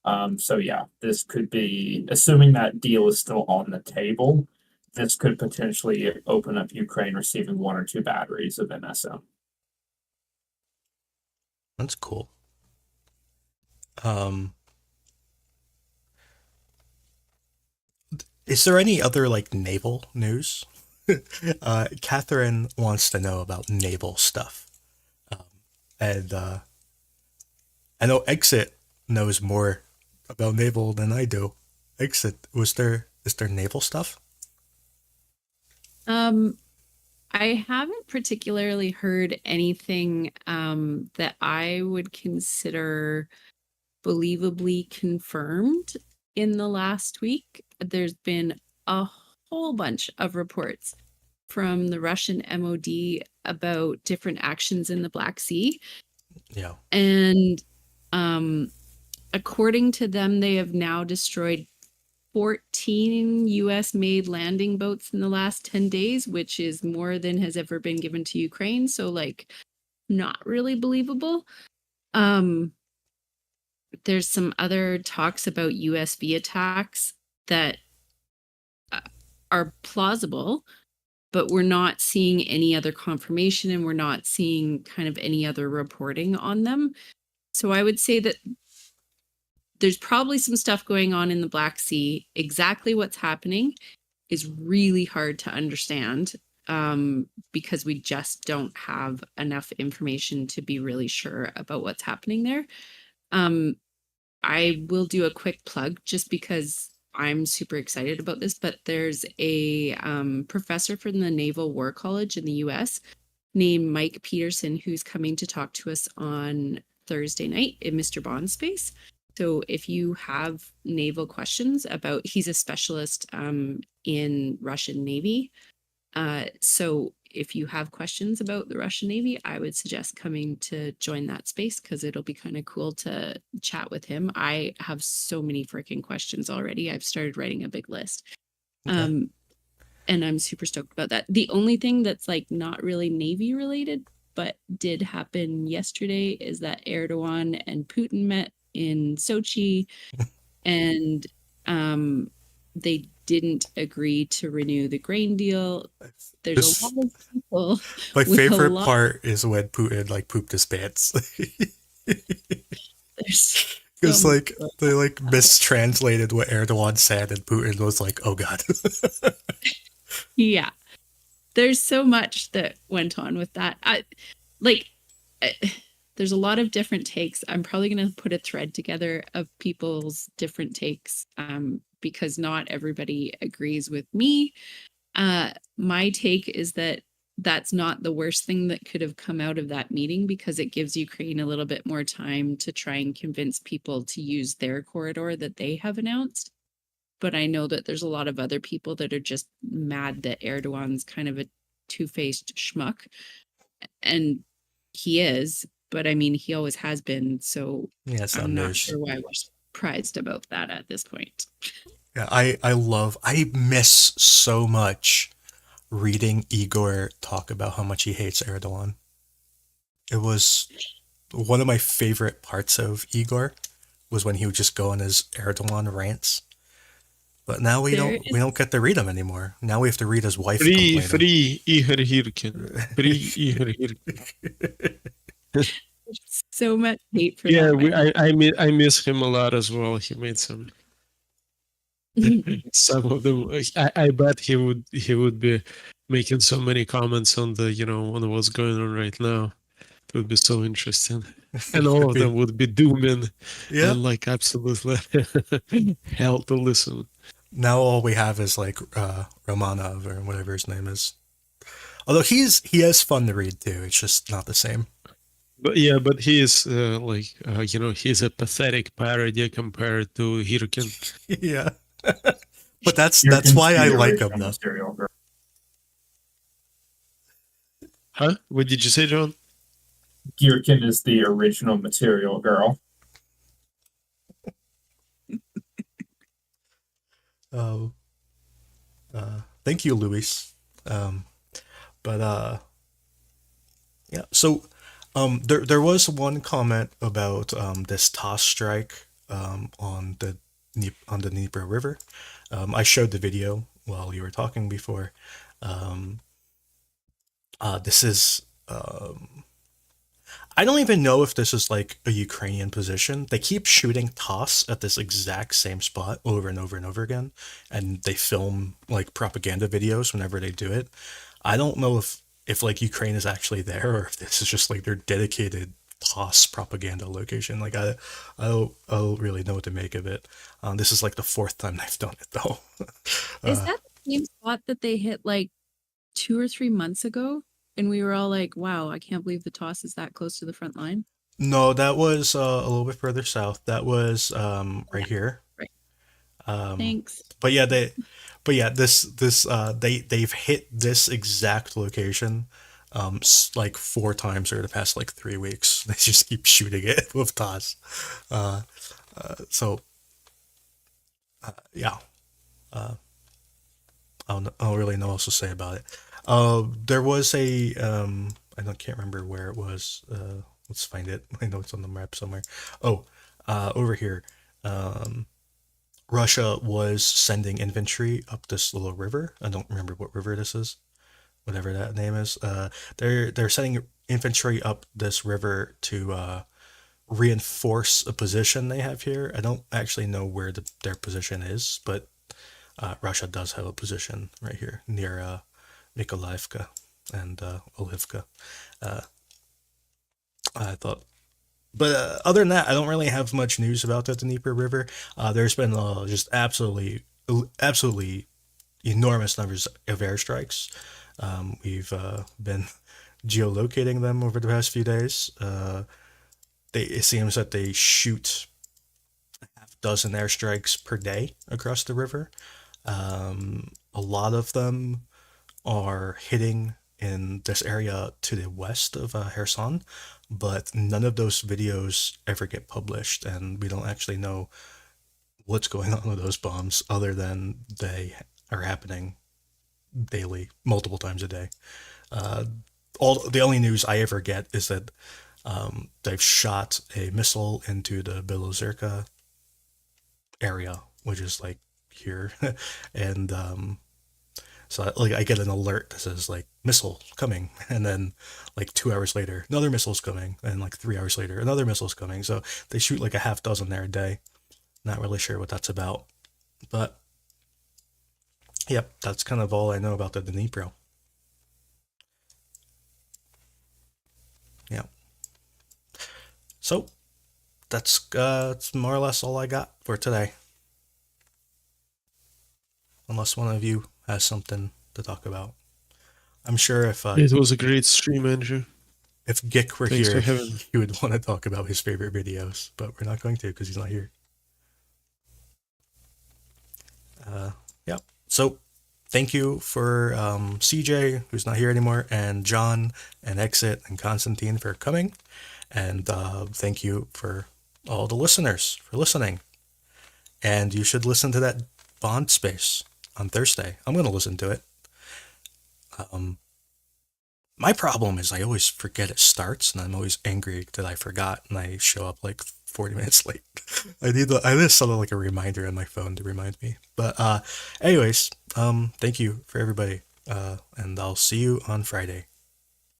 So yeah, this could be, assuming that deal is still on the table, this could potentially open up Ukraine receiving 1 or 2 batteries of MSM. That's cool. Um, is there any other like naval news? Catherine wants to know about naval stuff, and I know Exit knows more about naval than I do. Exit, is there naval stuff? I haven't particularly heard anything that I would consider believably confirmed in the last week. There's been a whole bunch of reports from the Russian MOD about different actions in the Black Sea. Yeah. And according to them, they have now destroyed 14 US made landing boats in the last 10 days, which is more than has ever been given to Ukraine. So, like, not really believable. There's some other talks about USV attacks that are plausible, but we're not seeing any other confirmation and we're not seeing kind of any other reporting on them. So I would say that there's probably some stuff going on in the Black Sea. Exactly what's happening is really hard to understand because we just don't have enough information to be really sure about what's happening there. I will do a quick plug just because I'm super excited about this, but there's a professor from the Naval War College in the US named Mike Peterson who's coming to talk to us on Thursday night in Mr. Bond's space. So if you have naval questions about, he's a specialist in Russian Navy. So if you have questions about the Russian Navy, I would suggest coming to join that space because it'll be kind of cool to chat with him. I have so many freaking questions already. I've started writing a big list. Okay. And I'm super stoked about that. The only thing that's like not really Navy related, but did happen yesterday is that Erdogan and Putin met in Sochi and they didn't agree to renew the grain deal. There's a lot of people. My with a favorite lot- part is when Putin like pooped his pants. There's Because so like they like mistranslated what Erdogan said, and Putin was like, "Oh God." yeah, there's so much that went on with that. There's a lot of different takes. I'm probably going to put a thread together of people's different takes because not everybody agrees with me. My take is that that's not the worst thing that could have come out of that meeting because it gives Ukraine a little bit more time to try and convince people to use their corridor that they have announced. But I know that there's a lot of other people that are just mad that Erdogan's kind of a two-faced schmuck. And he is, but I mean, he always has been. So Yeah, it's I'm not news. sure why we're surprised about that at this point. Yeah, I miss so much reading Igor talk about how much he hates Erdogan. It was one of my favorite parts of Igor was when he would just go on his Erdogan rants. But now we don't get to read them anymore. Now we have to read his wife complaining. Free Ihor Hirkin. Free Ihor Hirkin. So much hate for Yeah, that. I miss him a lot as well. He made some of them. I bet he would be making so many comments on the on what's going on right now. It would be so interesting, and all of them would be dooming Yeah. and like absolutely hell to listen. Now all we have is like Romanov or whatever his name is. Although he has fun to read too. It's just not the same. But yeah, but he is he's a pathetic parody compared to Hirkin. Yeah. But that's Hirkin's why I the like original him though. Material Girl. Huh? What did you say, John? Girkin is the original Material Girl. Oh. Thank you, Luis. Yeah. So, there was one comment about this TOS strike on the Dnieper River. I showed the video while you were talking before. This is I don't even know if this is like a Ukrainian position. They keep shooting TOS at this exact same spot over and over and over again, and they film like propaganda videos whenever they do it. I don't know if like Ukraine is actually there or if this is just like their dedicated TOS propaganda location. Like I don't really know what to make of it. This is like the fourth time they've done it though. Is that the same spot that they hit like 2 or 3 months ago? And we were all like, wow, I can't believe the toss is that close to the front line. No, that was a little bit further south. That was right here. Right. Um, Thanks. but yeah, they've hit this exact location like 4 times over the past like 3 weeks. They just keep shooting it with TOS. So yeah, I don't really know what else to say about it. There was a can't remember where it was. Let's find it. I know it's on the map somewhere. Oh, over here. Russia was sending infantry up this little river. I don't remember what river this is, whatever that name is. They're sending infantry up this river to reinforce a position they have here. I don't actually know where their position is, but Russia does have a position right here near Mykolaiivka and Olivka. I thought, but other than that, I don't really have much news about the Dnieper River. There's been just absolutely enormous numbers of airstrikes. We've been geolocating them over the past few days. It seems that they shoot a half dozen airstrikes per day across the river. A lot of them are hitting in this area to the west of Kherson, but none of those videos ever get published, and we don't actually know what's going on with those bombs other than they are happening daily, multiple times a day. The only news I ever get is that they've shot a missile into the Vuhledar area, which is like here, and so like I get an alert that says like missile coming, and then like 2 hours later another missile's coming, and like 3 hours later another missile's coming. So they shoot like a half dozen there a day. Not really sure what that's about, but yep, that's kind of all I know about the Dnipro. Yeah. So that's more or less all I got for today. Unless one of you has something to talk about. I'm sure if It was a great stream, Andrew. if Gick were Thanks here, for having me. he would want to talk about his favorite videos, but we're not going to because he's not here. Yeah. So thank you for CJ, who's not here anymore, and John and Exit and Constantine for coming. And thank you for all the listeners for listening. And you should listen to that Bond Space on Thursday. I'm going to listen to it. My problem is I always forget it starts, and I'm always angry that I forgot, and I show up like 40 minutes late. I need something like a reminder on my phone to remind me. But anyways, thank you for everybody, and I'll see you on Friday.